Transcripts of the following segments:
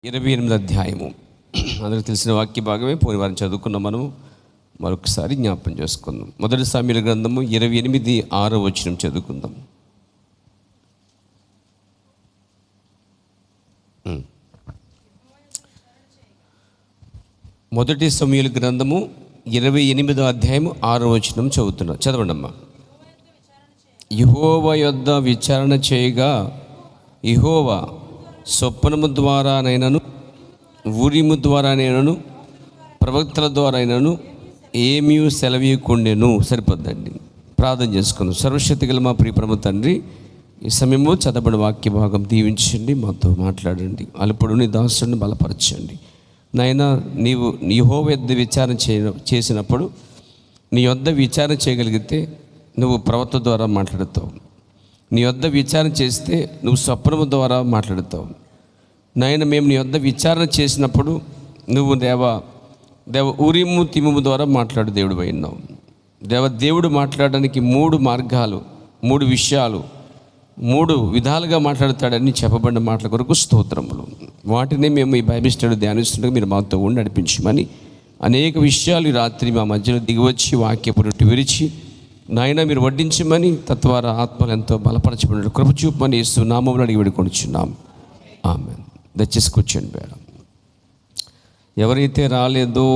28 అధ్యాయము అందరికి తెలిసిన వాక్య భాగమే. పోయిన వారం చదువుకున్నాం. మనము మరొకసారి జ్ఞాపకం చేసుకుందాం. మొదటి సామ్యుల గ్రంథము 28:6 వచనం చదువుకుందాం. మొదటి సమూయేలు గ్రంథము 28వ అధ్యాయము 6వ వచనం చదువుతున్నాం. చదవండమ్మా. యెహోవా యొద్ద విచారణ చేయగా యెహోవా స్వప్నము ద్వారానైనను ఊరిము ద్వారానైనను ప్రవక్తల ద్వారానైనను ఏమీ సెలవీయకుండెను. సరిపోద్దండి. ప్రార్థన చేసుకుందాం. సర్వశక్తి గల మా ప్రియ పరమ తండ్రి, ఈ సమయంలో చదవబడిన వాక్య భాగం దీవించండి, మాతో మాట్లాడండి. అలుపుడు నీ దాసుడిని బలపరచండి. నాయన, నీవు యెహోవా యొద్ద విచారణ చేసినప్పుడు నీ యొద్ద విచారణ చేయగలిగితే నువ్వు ప్రవక్త ద్వారా మాట్లాడుతావు. నీ యొద్ద విచారణ చేస్తే నువ్వు స్వప్నము ద్వారా మాట్లాడుతావు. నాయన, మేము నీ యొద్ద విచారణ చేసినప్పుడు నువ్వు దేవ ఊరిము తిమ్ము ద్వారా మాట్లాడు దేవుడు అయినావు. దేవుడు మాట్లాడడానికి 3 మార్గాలు, 3 విషయాలు, 3 విధాలుగా మాట్లాడతాడని చెప్పబడిన మాటల కొరకు స్తోత్రములు. వాటిని మేము ఈ బైబిల్ స్టడీ ధ్యానిస్తుండగా మీరు మాతో ఉండి నడిపించమని అనేక విషయాలు ఈ రాత్రి మా మధ్యలో దిగివచ్చి వాక్యపు రొట్టె విరిచి నాయన మీరు వడ్డించమని తద్వారా ఆత్మలు ఎంతో బలపరచబడిన కృప చూపమని యేసు నామములో అడిగి వేడుకొనిచున్నాం. ఆమేన్. దయచేసి కూర్చోండి మేడం. ఎవరైతే రాలేదో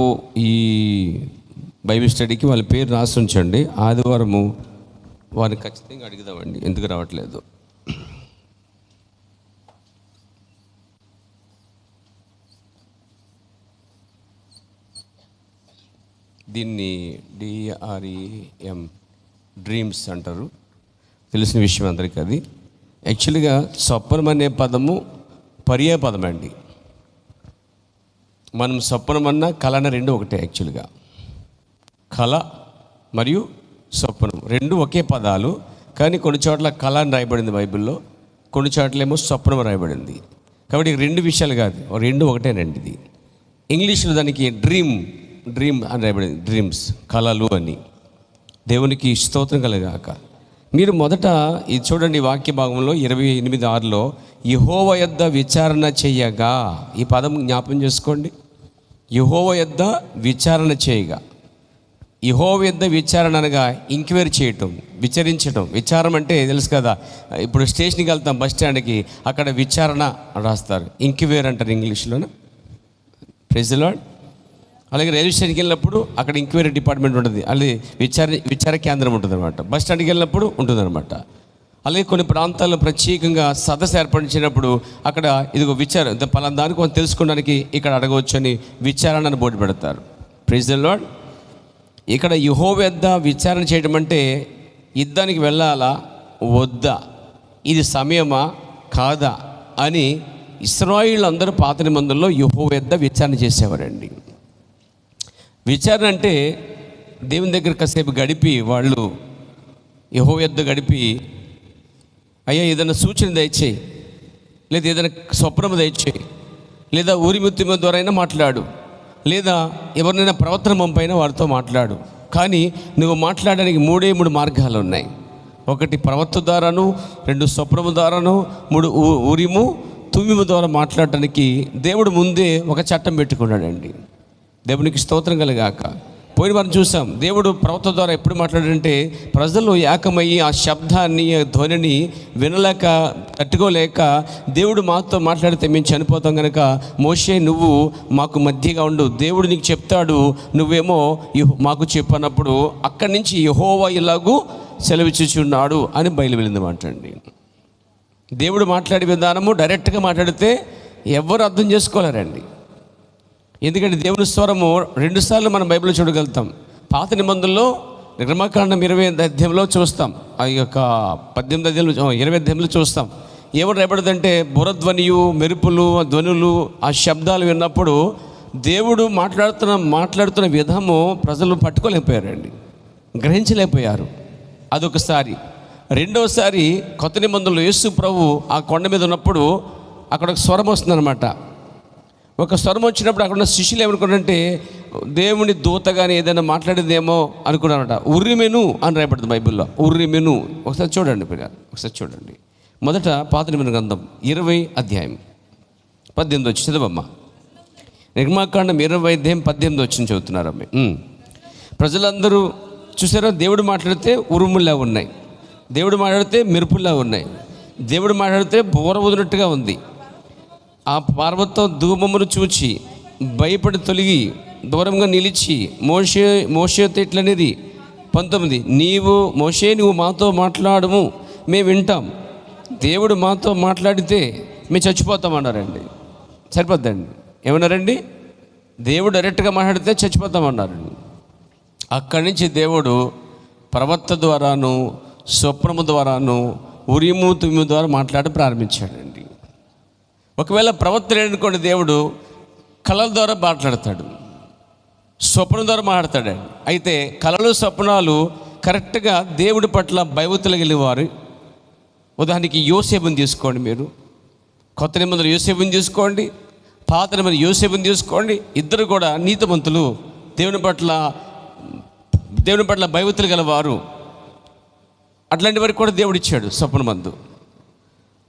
ఈ బైబిల్ స్టడీకి వాళ్ళ పేరు రాసి ఉంచండి. ఆదివారము వారిని ఖచ్చితంగా అడుగుదామండి ఎందుకు రావట్లేదు. దీన్ని DREM డ్రీమ్స్ అంటారు. తెలిసిన విషయం అందరికీ. అది యాక్చువల్గా స్వప్నం అనే పదము పర్యాయ పదం అండి. మనం స్వప్నం అన్న కళ అన్న 2 ఒకటే. యాక్చువల్గా కళ మరియు స్వప్నం 2 ఒకే పదాలు, కానీ కొన్ని చోట్ల కళ అని రాయబడింది బైబిల్లో, కొన్ని చోట్లేమో స్వప్నం రాయబడింది. కాబట్టి 2 విషయాలు కాదు, 2 ఒకటేనండి. ఇది ఇంగ్లీష్లో దానికి డ్రీమ్ అని రాయబడింది. డ్రీమ్స్, కళలు అని. దేవునికి స్తోత్రం కలగాక. మీరు మొదట ఇది చూడండి, వాక్య భాగంలో 28:6లో యెహోవా యొద్ద విచారణ చెయ్యగా, ఈ పదం జ్ఞాపం చేసుకోండి. యెహోవా యొద్ద విచారణ చేయగా. యెహోవా యొద్ద విచారణ అనగా ఎంక్వైరీ చేయటం, విచారించడం. విచారం అంటే తెలుసు కదా, ఇప్పుడు స్టేషన్కి వెళ్తాం, బస్ స్టాండ్కి, అక్కడ విచారణ రాస్తారు, ఎంక్వైరీ అంటారు ఇంగ్లీష్లోనే. Praise the Lord. అలాగే రైల్వే స్టేషన్కి వెళ్ళినప్పుడు అక్కడ ఎంక్వైరీ డిపార్ట్మెంట్ ఉంటుంది, అది విచార కేంద్రం ఉంటుంది అనమాట. బస్ స్టాండ్కి వెళ్ళినప్పుడు ఉంటుంది అనమాట. అలాగే కొన్ని ప్రాంతాల్లో ప్రత్యేకంగా సదస్సు ఏర్పరిచినప్పుడు అక్కడ ఇదిగో విచారణ పలానా దానికి కొంచెం తెలుసుకోవడానికి ఇక్కడ అడగవచ్చు అని విచారణ అని బోర్డు పెడతారు. Praise the Lord. ఇక్కడ యెహోవా యొద్ద విచారణ చేయడం అంటే యుద్ధానికి వెళ్ళాలా వద్దా, ఇది సమయమా కాదా అని ఇశ్రాయేలు అందరూ పాత నిబంధనలో యెహోవా యొద్ద విచారణ చేసేవారండి. విచారణ అంటే దేవుని దగ్గర కాసేపు గడిపి, వాళ్ళు యెహోవా యొద్ద గడిపి, అయ్యా ఏదైనా సూచన దయచేయి, లేదా ఏదైనా స్వప్నము దయచేయి, లేదా ఊరిముత్తిమ ద్వారా అయినా మాట్లాడు, లేదా ఎవరినైనా ప్రవర్తన పంపైనా వారితో మాట్లాడు. కానీ నువ్వు మాట్లాడడానికి 3 మార్గాలు ఉన్నాయి. 1 ప్రవక్త ద్వారాను, 2 స్వప్నము ద్వారాను, 3 ఊరిము తుమ్మిము ద్వారా మాట్లాడటానికి దేవుడు ముందే ఒక చట్టం పెట్టుకున్నాడండి. దేవునికి స్తోత్రం కలగాక. పోయిన వారం చూసాం, దేవుడు ప్రవక్త ద్వారా ఎప్పుడు మాట్లాడాడంటే ప్రజలు ఏకమయ్యి ఆ శబ్దాన్ని, ఆ ధ్వనిని వినలేక, తట్టుకోలేక దేవుడు మాతో మాట్లాడితే మేము చనిపోతాం కనుక మోషే నువ్వు మాకు మధ్యగా ఉండు, దేవుడు నీకు చెప్తాడు, నువ్వేమో మాకు చెప్పనప్పుడు అక్కడి నుంచి యెహోవా ఇలాగూ సెలవిచ్చుచున్నాడు అని బయలువెళ్ళిందన్నమాట అండి. దేవుడు మాట్లాడే విధానము డైరెక్ట్గా మాట్లాడితే ఎవరు అర్థం చేసుకోలేరండి. ఎందుకంటే దేవుని స్వరము 2 సార్లు మనం బైబిల్లో చూడగలుగుతాం. పాత నిబంధనలో నిర్గమకాండం 20 అధ్యాయంలో చూస్తాం, ఆ యొక్క 18 అధ్యాయంలో 20 అధ్యాయంలో చూస్తాం. ఏమని రాయబడదంటే బురధ్వనియు, మెరుపులు, ధ్వనులు, ఆ శబ్దాలు విన్నప్పుడు దేవుడు మాట్లాడుతున్న విధము ప్రజలు పట్టుకోలేకపోయారండి, గ్రహించలేకపోయారు. అదొకసారి. రెండోసారి కొత్త నిబంధనలో యేసు ప్రభు ఆ కొండ మీద ఉన్నప్పుడు అక్కడ ఒక స్వరం వస్తుందన్నమాట. ఒక స్వరం వచ్చినప్పుడు అక్కడ ఉన్న శిష్యులు ఏమనుకున్నారంటే దేవుని దూతగానే ఏదైనా మాట్లాడేదేమో అనుకున్నారట. ఉర్రిమెను అని రాయబడుతుంది బైబిల్లో. ఉర్రిమెను. ఒకసారి చూడండి పిల్లలు, ఒకసారి చూడండి. మొదట పాత నిబంధన గ్రంథం 20 అధ్యాయం 18 వచ్చి చదవమ్మా. నిర్గమాకాండం 20:18 వచ్చింది చదువుతున్నారు అమ్మాయి. ప్రజలందరూ చూసారా, దేవుడు మాట్లాడితే ఉరుముల్లా ఉన్నాయి, దేవుడు మాట్లాడితే మెరుపుల్లా ఉన్నాయి, దేవుడు మాట్లాడితే బోర వదినట్టుగా ఉంది. ఆ పర్వతం ధూమమును చూచి భయపడి తొలగి దూరంగా నిలిచి మోషేతో ఇట్లనేది 19, నువ్వు మాతో మాట్లాడము, మేము వింటాం. దేవుడు మాతో మాట్లాడితే మేము చచ్చిపోతామన్నారండి. సరిపోద్దండి. ఏమన్నారండి? దేవుడు డైరెక్ట్గా మాట్లాడితే చచ్చిపోతామన్నారండి. అక్కడి నుంచి దేవుడు ప్రవక్త ద్వారాను స్వప్నము ద్వారాను ఉరిము తుమ్ము ద్వారా మాట్లాడి ప్రారంభించాడండి. ఒకవేళ ప్రవక్త లేదనుకోండి, దేవుడు కళల ద్వారా మాట్లాడతాడు, స్వప్నం ద్వారా మాట్లాడతాడండి. అయితే కళలు స్వప్నాలు కరెక్ట్గా దేవుడి పట్ల భయభక్తులు కలిగినవారు. ఉదాహరణకి యోసేపుని తీసుకోండి, మీరు కొత్త నిబంధనలు యోసేపుని తీసుకోండి, పాత నిబంధనలు యోసేపుని తీసుకోండి. ఇద్దరు కూడా నీతిమంతులు, దేవుని పట్ల భయభక్తులు గలవారు. అట్లాంటి వారికి కూడా దేవుడు ఇచ్చాడు స్వప్నమందు.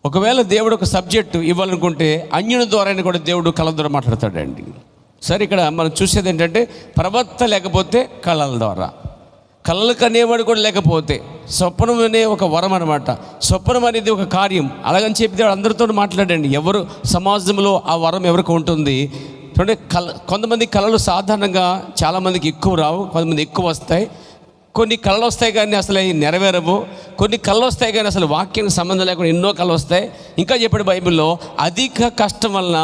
ఒకవేళ దేవుడు ఒక సబ్జెక్టు ఇవ్వాలనుకుంటే అన్యుల ద్వారా కూడా దేవుడు కళల ద్వారా మాట్లాడతాడండి. సరే, ఇక్కడ మనం చూసేది ఏంటంటే ప్రవక్త లేకపోతే కళల ద్వారా, కళలు కనేవాడు కూడా లేకపోతే స్వప్నం అనే ఒక వరం అనమాట. స్వప్నం అనేది ఒక కార్యం. అలాగని చెప్పి దేవుడు అందరితో మాట్లాడండి. ఎవరు సమాజంలో ఆ వరం ఎవరికి ఉంటుంది? అంటే కొంతమంది కళలు సాధారణంగా చాలామందికి ఎక్కువ రావు, కొంతమంది ఎక్కువ వస్తాయి. కొన్ని కళలు వస్తాయి కానీ అసలు అవి నెరవేరవు. కొన్ని కళలు వస్తాయి కానీ అసలు వాక్యానికి సంబంధం లేకుండా ఎన్నో కళలు వస్తాయి. ఇంకా చెప్పాడు బైబిల్లో, అధిక కష్టం వలన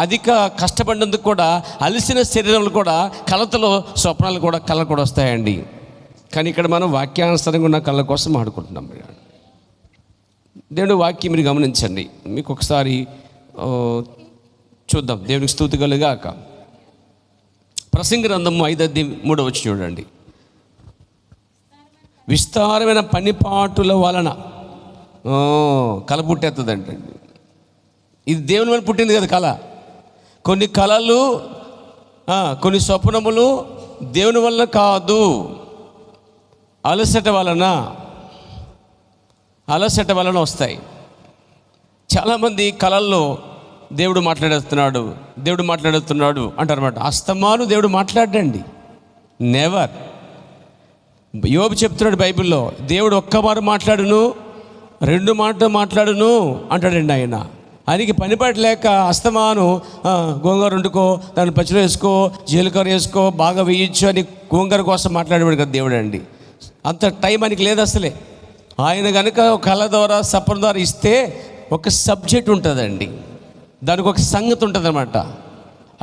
అధిక కష్టపడినందుకు కూడా అలసిన శరీరంలో కూడా కళతలో స్వప్నాలు కూడా కళలు కూడా వస్తాయండి. కానీ ఇక్కడ మనం వాక్యానుసారంగా ఉన్న కళల కోసం ఆడుకుంటున్నాం. దేవుడు వాక్యం మీరు గమనించండి. మీకు ఒకసారి చూద్దాం. దేవునికి స్తుతి కలుగాక. ప్రసంగి గ్రంథము 5:3 వచ్చి చూడండి. విస్తారమైన పనిపాటుల వలన కళ పుట్టేస్తుందంటండి. ఇది దేవుని వల్ల పుట్టింది కదా కళ. కొన్ని కళలు, కొన్ని స్వప్నములు దేవుని వల్ల కాదు, అలసట వలన వస్తాయి. చాలామంది కళల్లో దేవుడు మాట్లాడుతున్నాడు అంటారన్నమాట. అస్తమాను దేవుడు మాట్లాడండి, నెవర్. యోబు చెప్తున్నాడు బైబిల్లో, దేవుడు ఒక్కమారు మాట్లాడును, 2 మాటలు మాట్లాడును అంటాడండి ఆయన. ఆయనకి పనిపాటు లేక అస్తమాను గోంగూర వండుకో, దాన్ని పచ్చిలో వేసుకో, జీలకర్ర వేసుకో, బాగా వేయచ్చు అని గోంగూర కోసం మాట్లాడేవాడు కదా దేవుడు అండి. అంత టైం ఆయనకి లేదు అసలే. ఆయన కనుక కళ ద్వారా సపన ద్వారా ఇస్తే ఒక సబ్జెక్ట్ ఉంటుందండి, దానికి ఒక సంగతి ఉంటుంది అన్నమాట.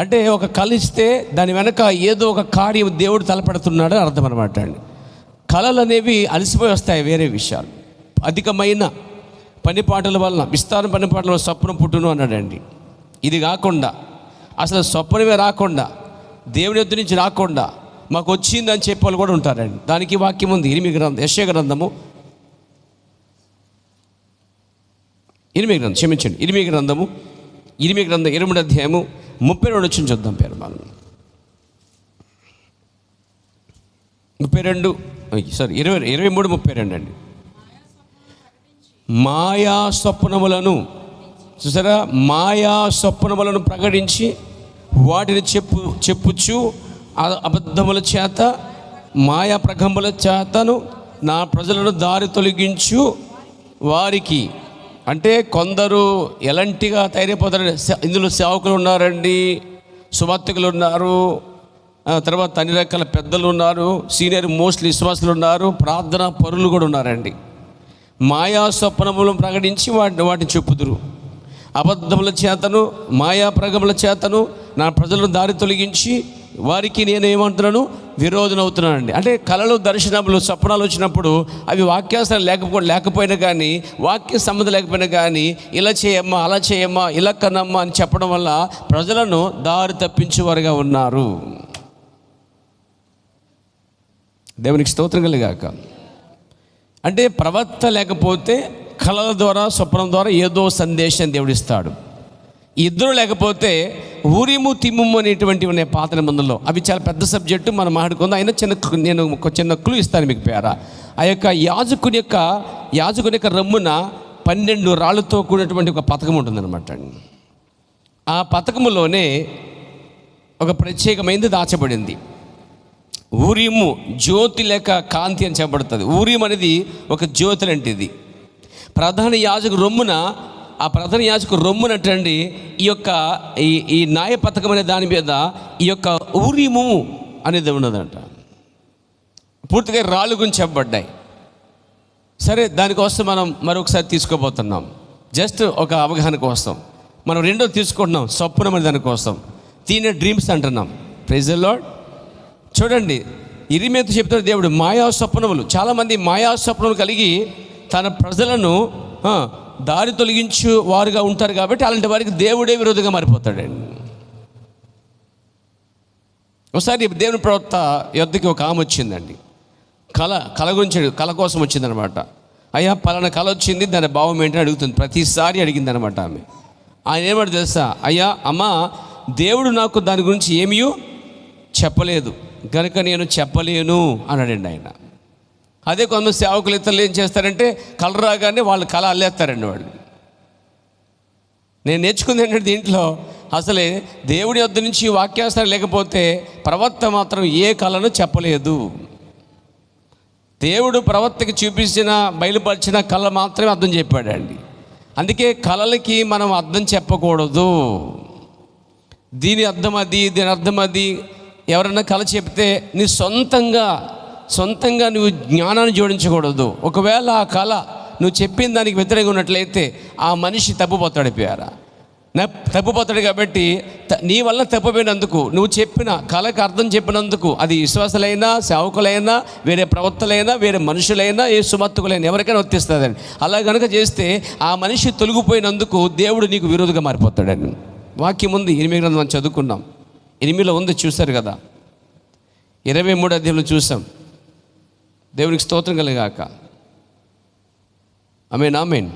అంటే ఒక కళ ఇస్తే దాని వెనక ఏదో ఒక కార్యం దేవుడు తలపెడుతున్నాడని అర్థం అనమాట అండి. కళలు అనేవి అలసిపోయి వస్తాయి, వేరే విషయాలు. అధికమైన పనిపాటల వలన, విస్తారం పనిపాటల వలన స్వప్నం పుట్టును అన్నాడండి. ఇది కాకుండా అసలు స్వప్నమే రాకుండా, దేవుని యొద్ద నుంచి రాకుండా మాకు వచ్చిందని చెప్పేవాళ్ళు కూడా ఉంటారండి. దానికి వాక్యం ఉంది. యెషయా గ్రంథము 8 అధ్యాయము 32 వచ్చి చూద్దాం. పేరు మనం 23:32 అండి. మాయా స్వప్నములను చూసారా, మాయా స్వప్నములను ప్రకటించి వాటిని చెప్పుచు అబద్ధముల చేత మాయా ప్రకంబుల చేతను నా ప్రజలను దారి తొలగించు వారికి. అంటే కొందరు ఎలాంటిగా తయారైపోతారు. ఇందులో సేవకులు ఉన్నారండి, సువార్తికులు ఉన్నారు, తర్వాత అన్ని రకాల పెద్దలు ఉన్నారు, సీనియర్ మోస్ట్లీ విశ్వాసులు ఉన్నారు, ప్రార్థన పరులు కూడా ఉన్నారండి. మాయా స్వప్నములను ప్రకటించి వాటిని చెప్పుదురు. అబద్ధముల చేతను మాయా ప్రగముల చేతను నా ప్రజలను దారి తొలగించి వారికి నేను ఏమంటున్నాను, విరోధనవుతున్నానండి. అంటే కళలు, దర్శనములు, స్వప్నాలు వచ్చినప్పుడు అవి వాక్యాసనం లేకపోయినా కానీ, వాక్య సంబంధం లేకపోయినా కానీ, ఇలా చేయమ్మా, అలా చేయమ్మా, ఇలా కనమ్మా అని చెప్పడం వల్ల ప్రజలను దారి తప్పించేవారుగా ఉన్నారు. దేవునికి స్తోత్రం కలుగాక. అంటే ప్రవక్త లేకపోతే కళల ద్వారా, స్వప్నం ద్వారా ఏదో సందేశం దేవుడిస్తాడు. ఇద్దరు లేకపోతే ఊరిము తిమ్ము అనేటువంటివి ఉన్నాయి పాత నిబంధనలో. అవి చాలా పెద్ద సబ్జెక్టు, మనం మాట్లాడుకుందాం. అయినా నేను ఒక చిన్న క్లూ ఇస్తాను మీకు. పేర ఆ యొక్క యాజకుని యొక్క రమ్మున 12 రాళ్ళతో కూడినటువంటి ఒక పథకం ఉంటుందన్నమాట. ఆ పతకములోనే ఒక ప్రత్యేకమైనది దాచబడింది. ఊరీము జ్యోతి లేక కాంతి అని చెప్పబడుతుంది. ఊరీం అనేది ఒక జ్యోతి లాంటిది. ప్రధాన యాజకు రొమ్మున, ఆ ప్రధాన యాజకు రొమ్మునట్టండి ఈ యొక్క ఈ న్యాయ పథకం అనే దాని మీద ఈ యొక్క ఊరీము అనేది ఉన్నదంట. పూర్తిగా రాళ్ళు గురించి చెప్పబడ్డాయి. సరే, దానికోసం మనం మరొకసారి తీసుకోబోతున్నాం. జస్ట్ ఒక అవగాహన కోసం మనం రెండో తీసుకుంటున్నాం, స్వప్నం అనే దానికోసం. తీనే డ్రీమ్స్ అంటున్నాం. Praise the Lord. చూడండి, ఇరిమియాతో చెప్తాడు దేవుడు మాయా స్వప్నములు. చాలామంది మాయా స్వప్నములు కలిగి తన ప్రజలను దారి తొలగించు వారుగా ఉంటారు. కాబట్టి అలాంటి వారికి దేవుడే విరోధంగా మారిపోతాడండి. ఒకసారి దేవుని ప్రవక్త యొద్దకి ఒక ఆమె వచ్చిందండి. కళ గురించి కళ కోసం వచ్చిందనమాట. అయ్యా పలానా కళ వచ్చింది, దాని భావం ఏంటని అడుగుతుంది. ప్రతిసారి అడిగింది అనమాట ఆమె. ఆయన ఏమంటే తెలుసా, అయ్యా అమ్మా, దేవుడు నాకు దాని గురించి ఏమీ చెప్పలేదు కనుక నేను చెప్పలేను అన్నాడండి ఆయన. అదే కొంతమంది సేవకులు ఇతరులు ఏం చేస్తారంటే కళ రాగానే వాళ్ళు కళ అల్లేస్తారండి వాళ్ళు. నేను నేర్చుకుంది ఏంటంటే దీంట్లో అసలే దేవుడి వద్ద నుంచి వాక్యాసనం లేకపోతే ప్రవక్త మాత్రం ఏ కళను చెప్పలేదు. దేవుడు ప్రవక్తకి చూపించిన బయలుపరిచిన కళ మాత్రమే అర్థం చెప్పాడండి. అందుకే కళలకి మనం అర్థం చెప్పకూడదు. దీని అర్థం అది, దీని అర్థం అది. ఎవరన్నా కళ చెప్తే నీ సొంతంగా నువ్వు జ్ఞానాన్ని జోడించకూడదు. ఒకవేళ ఆ కళ నువ్వు చెప్పిన దానికి వ్యతిరేకంగా ఉన్నట్లయితే ఆ మనిషి తప్పిపోతాడు. తప్పిపోతాడు. కాబట్టి నీ వల్ల తప్పిపోయినందుకు, నువ్వు చెప్పిన కళకు అర్థం చెప్పినందుకు, అది విశ్వాసులైనా, సేవకులైనా, వేరే ప్రవక్తలైనా, వేరే మనుషులైనా, ఏ సుమత్తుకులైనా ఎవరికైనా వర్తిస్తుందండి. అలా కనుక చేస్తే ఆ మనిషి తొలగిపోయినందుకు దేవుడు నీకు విరోధిగా మారిపోతాడని వాక్యం ఉంది. 8 గ్రంథం మనం చదువుకున్నాం. 8లో ఉంది, చూశారు కదా. 23 అధ్యాయంలో చూసాం. దేవునికి స్తోత్రం కలిగాక. ఆమేన్ ఆమేన్.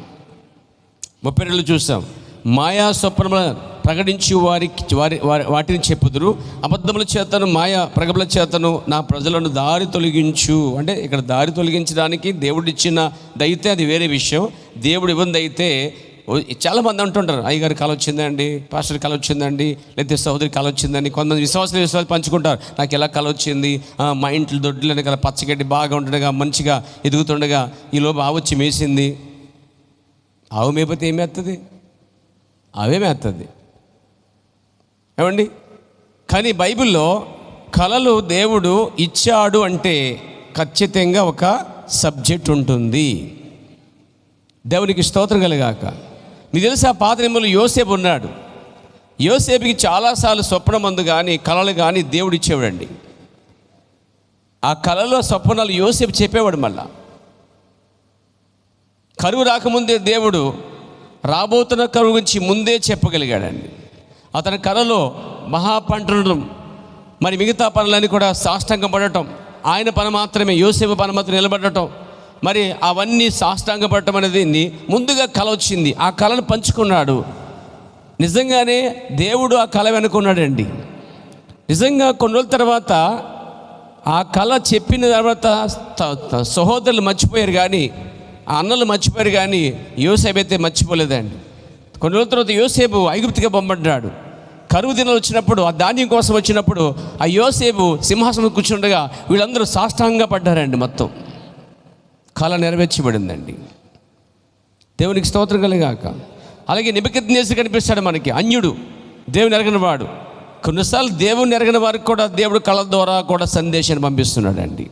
32 చూసాం. మాయా స్వప్నముల ప్రకటించి వాటిని చెప్పుదురు, అబద్ధముల చేతను మాయా ప్రగబల చేతను నా ప్రజలను దారి తొలగించు. అంటే ఇక్కడ దారి తొలగించడానికి దేవుడిచ్చిన దైతే అది వేరే విషయం. దేవుడు ఇవ్వంది అయితే చాలామంది అంటుంటారు, అయ్యగారి కళ వచ్చిందండి, పాస్టర్ కళ వచ్చిందండి, లేకపోతే సహోదరి కళ వచ్చిందండి. కొంతమంది విశ్వాసాలు పంచుకుంటారు, నాకు ఎలా కళ వచ్చింది, మా ఇంట్లో దొడ్లు వెనకాల పచ్చగడ్డి బాగా ఉంటుండగా మంచిగా ఎదుగుతుండగా ఈలోపు ఆవు వచ్చి మేసింది. ఆవు మేపితే ఏమేస్తుంది? అవే మేస్తుంది ఏమండి. కానీ బైబిల్లో కళలు దేవుడు ఇచ్చాడు అంటే ఖచ్చితంగా ఒక సబ్జెక్ట్ ఉంటుంది. దేవునికి స్తోత్రం కలిగాక. మీకు తెలుసా, పాత నియమంలో యోసేపు ఉన్నాడు. యోసేపుకి చాలాసార్లు స్వప్నమందు కానీ కళలు కానీ దేవుడు ఇచ్చేవాడండి. ఆ కళలో స్వప్నాలు యోసేపు చెప్పేవాడు. మళ్ళా కరువు రాకముందే దేవుడు రాబోతున్న కరువు గురించి ముందే చెప్పగలిగాడండి. అతని కళలో మహాపంటలు, మరి మిగతా పనులన్నీ కూడా సాష్టాంగం పడటం, ఆయన పని మాత్రమే, యోసేపు పని మాత్రం నిలబడటం, మరి అవన్నీ సాష్టాంగపడటం అనేది ముందుగా కళ వచ్చింది. ఆ కళను పంచుకున్నాడు. నిజంగానే దేవుడు ఆ కళ వెనుకున్నాడండి. నిజంగా కొన్ని రోజుల తర్వాత ఆ కళ చెప్పిన తర్వాత సహోదరులు మర్చిపోయారు, కానీ ఆ అన్నలు మర్చిపోయారు, కానీ యోసేపు అయితే మర్చిపోలేదండి. కొన్ని రోజుల తర్వాత యోసేపు ఐగుప్తుగా పంపబడ్డాడు. కరువు దినాలు వచ్చినప్పుడు, ఆ ధాన్యం కోసం వచ్చినప్పుడు ఆ యోసేపు సింహాసనం కూర్చుండగా వీళ్ళందరూ సాష్టాంగంగా పడ్డారండి. మొత్తం కళ నెరవేర్చబడిందండి. దేవునికి స్తోత్రం కలిగాక. అలాగే నెబుకద్నెజరు కనిపిస్తాడు మనకి, అన్యుడు, దేవుని ఎరగని వాడు. కొన్నిసార్లు దేవుని ఎరగని వారికి కూడా దేవుడు కళ ద్వారా కూడా సందేశాన్ని పంపిస్తున్నాడండి.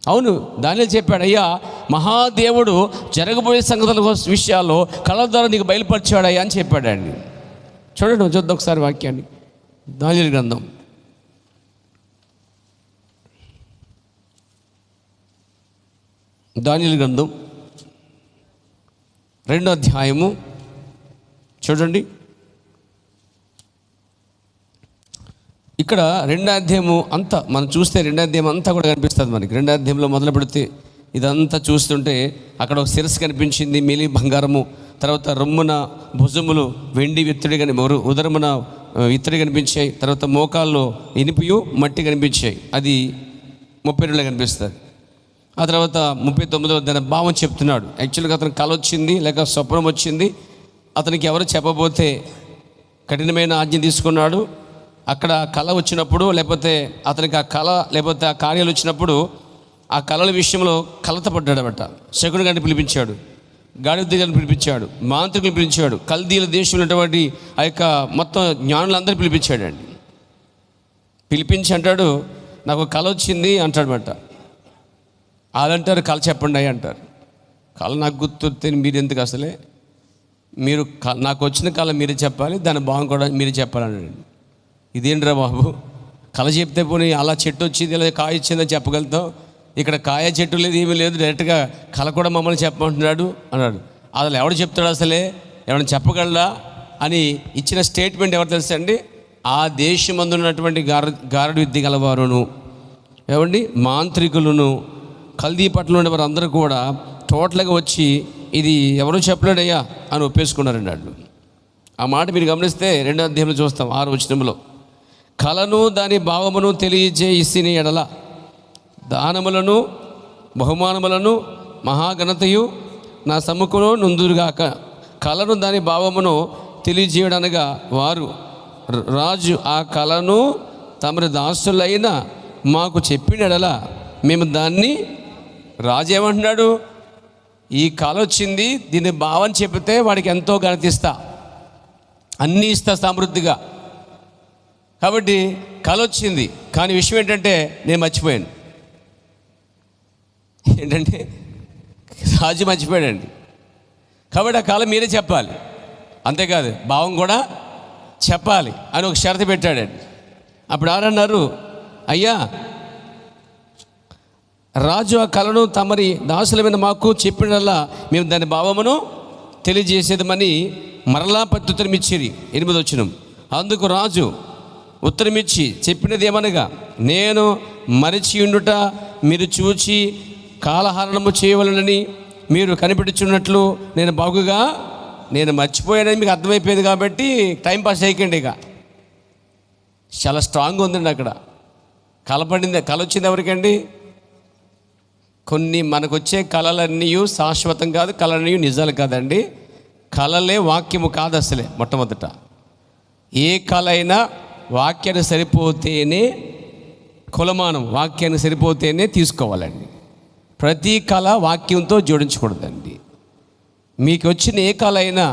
అవును, దానిలో చెప్పాడు, అయ్యా మహాదేవుడు జరగబోయే సంగతుల విషయాల్లో కళ ద్వారా నీకు బయలుపరిచాడయ్యా అని చెప్పాడండి. చూడండి, చూద్దాం ఒకసారి వాక్యాన్ని. దానియేలు గ్రంథం 2వ అధ్యాయము చూడండి. ఇక్కడ 2వ అధ్యాయము అంతా మనం చూస్తే 2వ అధ్యాయం అంతా కూడా కనిపిస్తుంది మనకి. 2వ అధ్యాయంలో మొదలు పెడితే ఇదంతా చూస్తుంటే అక్కడ ఒక శిరస్సు కనిపించింది, మేలి బంగారము, తర్వాత రొమ్మున భుజములు వెండి విత్తడి ఉదరమున ఇత్తడి కనిపించాయి, తర్వాత మోకాల్లో ఇనుపయు మట్టి కనిపించాయి. అది 32లో కనిపిస్తుంది. ఆ తర్వాత 39లో దాని భావం చెప్తున్నాడు. యాక్చువల్గా అతనికి కళ వచ్చింది లేక స్వప్నం వచ్చింది. అతనికి ఎవరు చెప్పబోతే కఠినమైన ఆజ్ఞ తీసుకున్నాడు. అక్కడ కళ వచ్చినప్పుడు, లేకపోతే అతనికి ఆ కళ లేకపోతే ఆ కార్యాలు వచ్చినప్పుడు ఆ కళల విషయంలో కలత పడ్డాడబట్ట. శకుని గారిని పిలిపించాడు, గాడిద గారిని పిలిపించాడు, మాంత్రికులు పిలిపించాడు, కల్దీల దేశంలో ఉన్నటువంటి ఆ యొక్క మొత్తం జ్ఞానులందరినీ పిలిపించాడండి. పిలిపించి అంటాడు, నాకు కళ వచ్చింది అంటాడనమాట. వాళ్ళంటారు, కళ చెప్పండి అయ్యి అంటారు. కళ నాకు గుర్తొస్తే మీరు ఎందుకు అసలే, మీరు నాకు వచ్చిన కళ మీరే చెప్పాలి, దాని భావం కూడా మీరే చెప్పాలన్నాడు. ఇదేంట్రా బాబు, కళ చెప్తే పోనీ అలా చెట్టు వచ్చింది ఇలా కాయ ఇచ్చిందని చెప్పగలుగుతాం, ఇక్కడ కాయ చెట్టు లేదు ఏమీ లేదు, డైరెక్ట్గా కళ కూడా మమ్మల్ని చెప్పమంటున్నాడు అన్నాడు. అసలు ఎవడు చెప్తాడు, అసలే ఎవరైనా చెప్పగలరా అని ఇచ్చిన స్టేట్మెంట్ ఎవరు తెలుసా అండి? ఆ దేశమందు ఉన్నటువంటి గారడి విద్య గలవారును, ఏమండి మాంత్రికులను, కల్దీ పట్ల ఉండే వారు అందరూ కూడా టోటల్గా వచ్చి ఇది ఎవరూ చెప్పలేడయ్యా అని ఒప్పేసుకున్నారండి వాళ్ళు. ఆ మాట మీరు గమనిస్తే 2వ అధ్యాయంలో చూస్తాం 6వ వచనంలో, కళను దాని భావమును తెలియజే ఇస్సిని ఎడల దానములను బహుమానములను మహాఘనతయు నా సమ్ముఖంలో నుందురుగాక. కళను దాని భావమును తెలియజేయడనగా వారు రాజు ఆ కళను తమరి దాసులైన మాకు చెప్పిన ఎడల మేము దాన్ని, రాజు ఏమంటున్నాడు, ఈ కళ వచ్చింది, దీని భావం చెబితే వాడికి ఎంతో ఘనత ఇస్తా, అన్నీ ఇస్తా సమృద్ధిగా. కాబట్టి కళ వచ్చింది, కానీ విషయం ఏంటంటే నేను మర్చిపోయాను. ఏంటంటే రాజు మర్చిపోయాడండి. కాబట్టి ఆ కళ మీరే చెప్పాలి, అంతేకాదు భావం కూడా చెప్పాలి అని ఒక షరతు పెట్టాడండి. అప్పుడు ఎవరన్నారు, అయ్యా రాజు ఆ కళను తమరి దాసులమైన మాకు చెప్పినల్లా మేము దాని భావమును తెలియజేసేదమని మరలా ప్రత్యుత్తరం ఇచ్చిరి. 8వ వచనం, అందుకు రాజు ఉత్తరమిచ్చి చెప్పినది ఏమనగా, నేను మరచి ఉండుట మీరు చూచి కాలహరణము చేయవలనని మీరు కనిపెట్టుచున్నట్లు నేను బాగుగా నేను మర్చిపోయానని మీకు అర్థమైపోయింది కాబట్టి టైంపాస్ చేయకండి. ఇక చాలా స్ట్రాంగ్ ఉందండి అక్కడ. కళ వచ్చింది ఎవరికండి? కొన్ని మనకు వచ్చే కళలన్నీ శాశ్వతం కాదు, కళలన్నీ నిజాలు కాదండి. కళలే వాక్యము కాదు అసలే. మొట్టమొదట ఏ కళ అయినా వాక్యాన్ని సరిపోతేనే కులమానం, వాక్యాన్ని సరిపోతేనే తీసుకోవాలండి. ప్రతి కళ వాక్యంతో జోడించకూడదండి. మీకు వచ్చిన ఏ కళ అయినా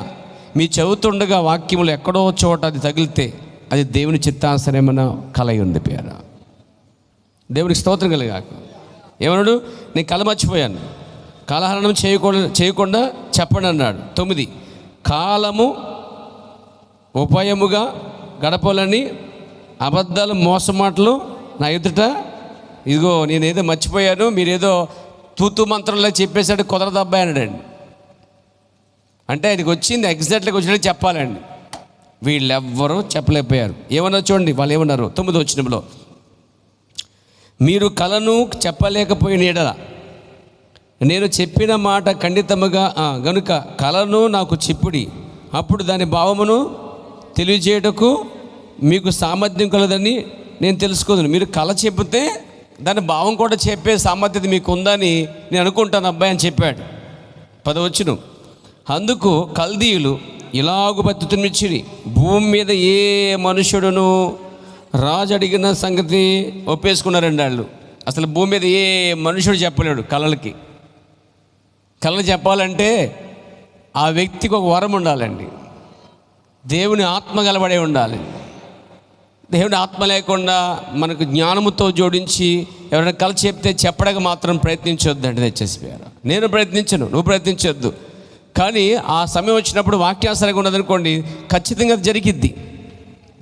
మీ చదువుతుండగా వాక్యములు ఎక్కడో చోట అది తగిలితే అది దేవుని చిత్తానుసారమైన కళ ఉంది పేర. దేవునికి స్తోత్రం కలిగాక. ఏమన్నాడు, నేను కళ మర్చిపోయాను, కాలహరణం చేయకుండా చెప్పండి అన్నాడు. 9, కాలము ఉపాయముగా గడపాలని అబద్ధాలు మోసమాటలు నా ఎదుట, ఇదిగో నేనేదో మర్చిపోయాను, మీరేదో తూతు మంత్రంలో చెప్పేసాడు, కుదరదబ్బాయి అన్నాడండి. అంటే ఆయనకి వచ్చింది ఎగ్జాక్ట్గా వచ్చినట్టు చెప్పాలండి. వీళ్ళెవ్వరూ చెప్పలేకపోయారు. ఏమన్నారు చూడండి, వాళ్ళు ఏమన్నారు 9వ వచనంలో, మీరు కళను చెప్పలేకపోయిన ఎడల నేను చెప్పిన మాట ఖండితముగా గనుక కళను నాకు చెప్పుడి, అప్పుడు దాని భావమును తెలియజేయటకు మీకు సామర్థ్యం కలదని నేను తెలుసుకోదును. మీరు కళ చెబితే దాని భావం కూడా చెప్పే సామర్థ్యత మీకు ఉందని నేను అనుకుంటాను అబ్బాయి అని చెప్పాడు. 10వ వచనం, అందుకు కల్దీయులు ఇలాగు ప్రత్యుత్తరమిచ్చిరి, భూమి మీద ఏ మనుషుడును రాజు అడిగిన సంగతి ఒప్పేసుకున్నారండి వాళ్ళు. అసలు భూమి మీద ఏ మనుషుడు చెప్పలేడు కళలకి. కళలు చెప్పాలంటే ఆ వ్యక్తికి ఒక వరం ఉండాలండి, దేవుని ఆత్మ గలబడే ఉండాలి. దేవుని ఆత్మ లేకుండా మనకు జ్ఞానముతో జోడించి ఎవరైనా కళ చెప్తే చెప్పడానికి మాత్రం ప్రయత్నించొద్దు అంటే తెచ్చేసిపోయారు. నేను ప్రయత్నించను, నువ్వు ప్రయత్నించొద్దు. కానీ ఆ సమయం వచ్చినప్పుడు వాక్యాసరంగా ఉన్నదనుకోండి, ఖచ్చితంగా జరిగిద్ది.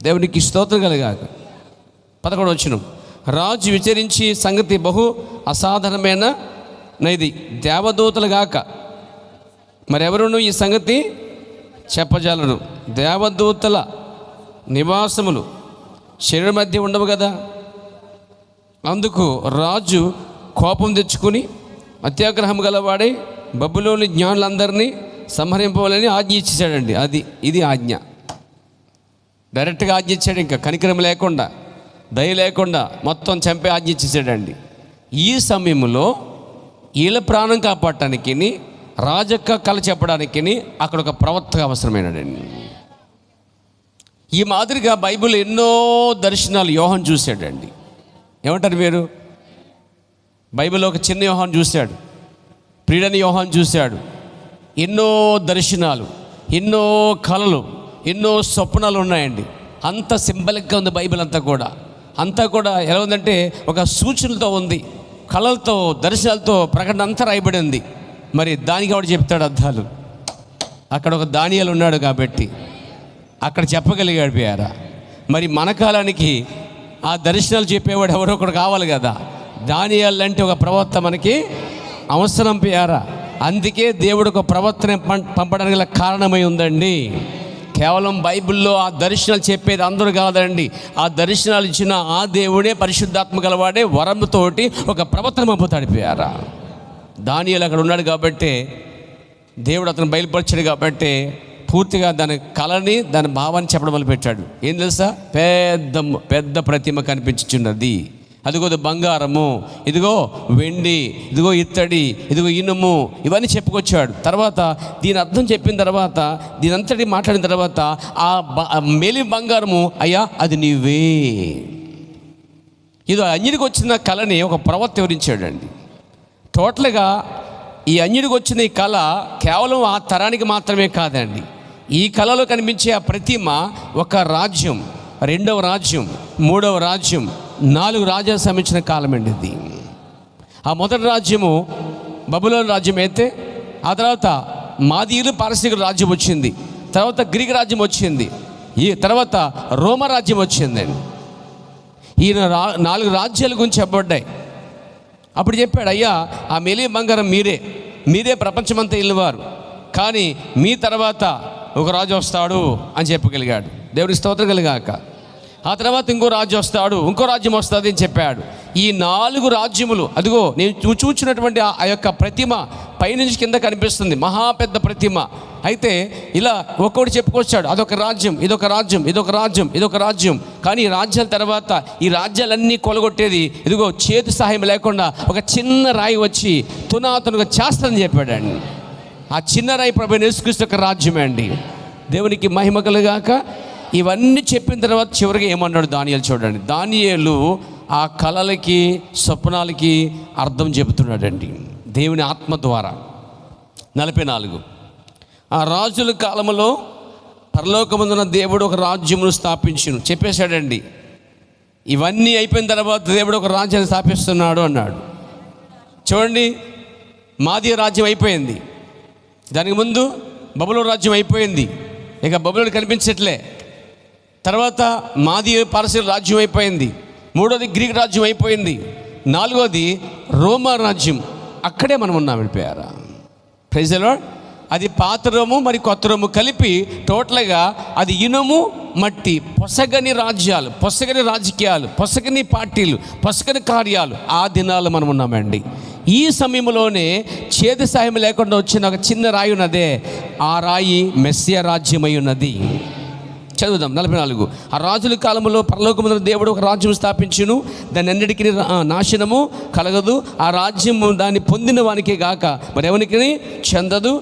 దేవునికి స్తోత్రం కలిగాక. 11వ వచనం, రాజు విచారించి సంగతి బహు అసాధారణమైన నది దేవదూతలు గాక మరెవరును ఈ సంగతి చెప్పజాలను. దేవదూతల నివాసములు శరీరం మధ్య ఉండవు కదా. అందుకు రాజు కోపం తెచ్చుకుని అత్యాగ్రహం గలవాడై బబులోని జ్ఞానులందరినీ సంహరింపవాలని ఆజ్ఞ ఇచ్చేసాడండి. ఇది ఆజ్ఞ. డైరెక్ట్గా ఆజ్ఞ ఇచ్చాడు, ఇంకా కనికరం లేకుండా దయ లేకుండా మొత్తం చంపే ఆజ్ఞ ఇచ్చేసాడండి. ఈ సమయంలో వీళ్ళ ప్రాణం కాపాడటానికి రాజక్క కళ చెప్పడానికి అక్కడ ఒక ప్రవక్త అవసరమైనడండి. ఈ మాదిరిగా బైబిల్ ఎన్నో దర్శనాలు యోహాను చూశాడండి. ఏమంటారు మీరు? బైబిల్లో ఒక చిన్న యోహాను చూశాడు, ప్రియుడైన యోహాను చూశాడు. ఎన్నో దర్శనాలు, ఎన్నో కళలు, ఎన్నో స్వప్నాలు ఉన్నాయండి. అంత సింబలిక్గా ఉంది బైబిల్ అంతా కూడా ఎలా ఉందంటే ఒక సూచనలతో ఉంది, కళలతో, దర్శనాలతో, ప్రకటన అంతా రాయబడి ఉంది. మరి దానికి ఎవడు చెప్తాడు అర్థాలు? అక్కడ ఒక దానియేలు ఉన్నాడు కాబట్టి అక్కడ చెప్పగలిగాడు ప్రియారా. మరి మన కాలానికి ఆ దర్శనాలు చెప్పేవాడు ఎవరో ఒకడు కావాలి కదా. దానియేలు అంటే ఒక ప్రవక్త మనకి అవసరం ప్రియారా. అందుకే దేవుడు ఒక ప్రవక్తని పంపడానికి గల కారణమై ఉందండి. కేవలం బైబిల్లో ఆ దర్శనాలు చెప్పేది అందరూ కాదండి. ఆ దర్శనాలు ఇచ్చిన ఆ దేవుడే, పరిశుద్ధాత్మ గలవాడే వరముతోటి ఒక ప్రవక్తను పంపుతాడు ప్రియారా. దానియేలు అక్కడ ఉన్నాడు కాబట్టి, దేవుడు అతను బయలుపరిచాడు కాబట్టి పూర్తిగా దాని కళని, దాని భావాన్ని చెప్పడం మొదలుపెట్టాడు. ఏం తెలుసా? పెద్ద ప్రతిమ కనిపించుచున్నది. అదిగో బంగారము, ఇదిగో వెండి, ఇదిగో ఇత్తడి, ఇదిగో ఇనుము, ఇవన్నీ చెప్పుకొచ్చాడు. తర్వాత దీని అర్థం చెప్పిన తర్వాత, దీని అంతటి మాట్లాడిన తర్వాత ఆ మేలి బంగారము, అయ్యా అది నీవే. ఇది అన్యుడికి వచ్చిన కళని ఒక ప్రవక్త వివరించాడండి. టోటల్గా ఈ అన్యుడికి వచ్చిన ఈ కళ కేవలం ఆ తరానికి మాత్రమే కాదండి. ఈ కళలో కనిపించే ఆ ప్రతిమ ఒక రాజ్యం, రెండవ రాజ్యం, మూడవ రాజ్యం, 4 రాజ్యాలు సంబంధించిన కాలం అండి ఇది. ఆ మొదటి రాజ్యము బబులోను రాజ్యం అయితే, ఆ తర్వాత మాదీయులు పారసీకుల రాజ్యం వచ్చింది, తర్వాత గ్రీక్ రాజ్యం వచ్చింది, ఈ తర్వాత రోమ రాజ్యం వచ్చిందండి. ఈ 4 రాజ్యాల గురించి చెప్పబడ్డాయి. అప్పుడు చెప్పాడు, అయ్యా ఆ మేలి బంగారం మీరే ప్రపంచమంతా ఇల్లువారు, కానీ మీ తర్వాత ఒక రాజు వస్తాడు అని చెప్పగలిగాడు. దేవుడి స్తోత్రం కలిగాక. ఆ తర్వాత ఇంకో రాజు వస్తాడు, ఇంకో రాజ్యం వస్తుంది అని చెప్పాడు. ఈ 4 రాజ్యములు, అదిగో నేను చూచినటువంటి ఆ యొక్క ప్రతిమ పైనుంచి కింద కనిపిస్తుంది, మహా పెద్ద ప్రతిమ. అయితే ఇలా ఒక్కొక్కటి చెప్పుకొచ్చాడు, అదొక రాజ్యం, ఇదొక రాజ్యం, ఇదొక రాజ్యం, ఇదొక రాజ్యం. కానీ ఈ రాజ్యాల తర్వాత ఈ రాజ్యాలన్నీ కొలగొట్టేది ఇదిగో చేతి సహాయం లేకుండా ఒక చిన్న రాయి వచ్చి తునాతునుగా చేస్తుందని చెప్పాడండి. ఆ చిన్న రాయి ప్రభువైన యేసుక్రీస్తు యొక్క రాజ్యమే అండి. దేవునికి మహిమ కలుగాక. ఇవన్నీ చెప్పిన తర్వాత చివరికి ఏమన్నాడు దానియేలు చూడండి. దానియేలు ఆ కళలకి, స్వప్నాలకి అర్థం చెబుతున్నాడండి దేవుని ఆత్మ ద్వారా. 44 ఆ రాజుల కాలంలో పరలోకమందున దేవుడు ఒక రాజ్యమును స్థాపించును చెప్పేశాడండి. ఇవన్నీ అయిపోయిన తర్వాత దేవుడు ఒక రాజ్యాన్ని స్థాపిస్తున్నాడు అన్నాడు. చూడండి, మాదీయ రాజ్యం అయిపోయింది, దానికి ముందు బబులోను రాజ్యం అయిపోయింది, ఇక బబులోను కనిపించట్లే. తర్వాత మాదీయ పారసీకుల రాజ్యం అయిపోయింది, మూడోది గ్రీక్ రాజ్యం అయిపోయింది, నాలుగోది రోమా రాజ్యం. అక్కడే మనం ఉన్నాం వెళ్ళిపోయారా. Praise the Lord. అది పాత రోము మరి కొత్త రోము కలిపి టోటల్గా అది ఇనుము మట్టి, పొసగని రాజ్యాలు, పొసగని రాజకీయాలు, పొసగని పార్టీలు, పొసగని కార్యాలు. ఆ దినాలు మనం ఉన్నామండి. ఈ సమయంలోనే చేతి సాయం లేకుండా వచ్చిన ఒక చిన్న రాయి ఉన్నదే, ఆ రాయి మెస్సియా రాజ్యమై ఉన్నది. చదువుదాం 44. ఆ రాజుల కాలంలో పరలోకమందున దేవుడు ఒక రాజ్యం స్థాపించును, దాన్ని అన్నిటికీ నాశనము కలగదు. ఆ రాజ్యము దాన్ని పొందిన వానికే గాక మరి ఎవరికి చెందదు.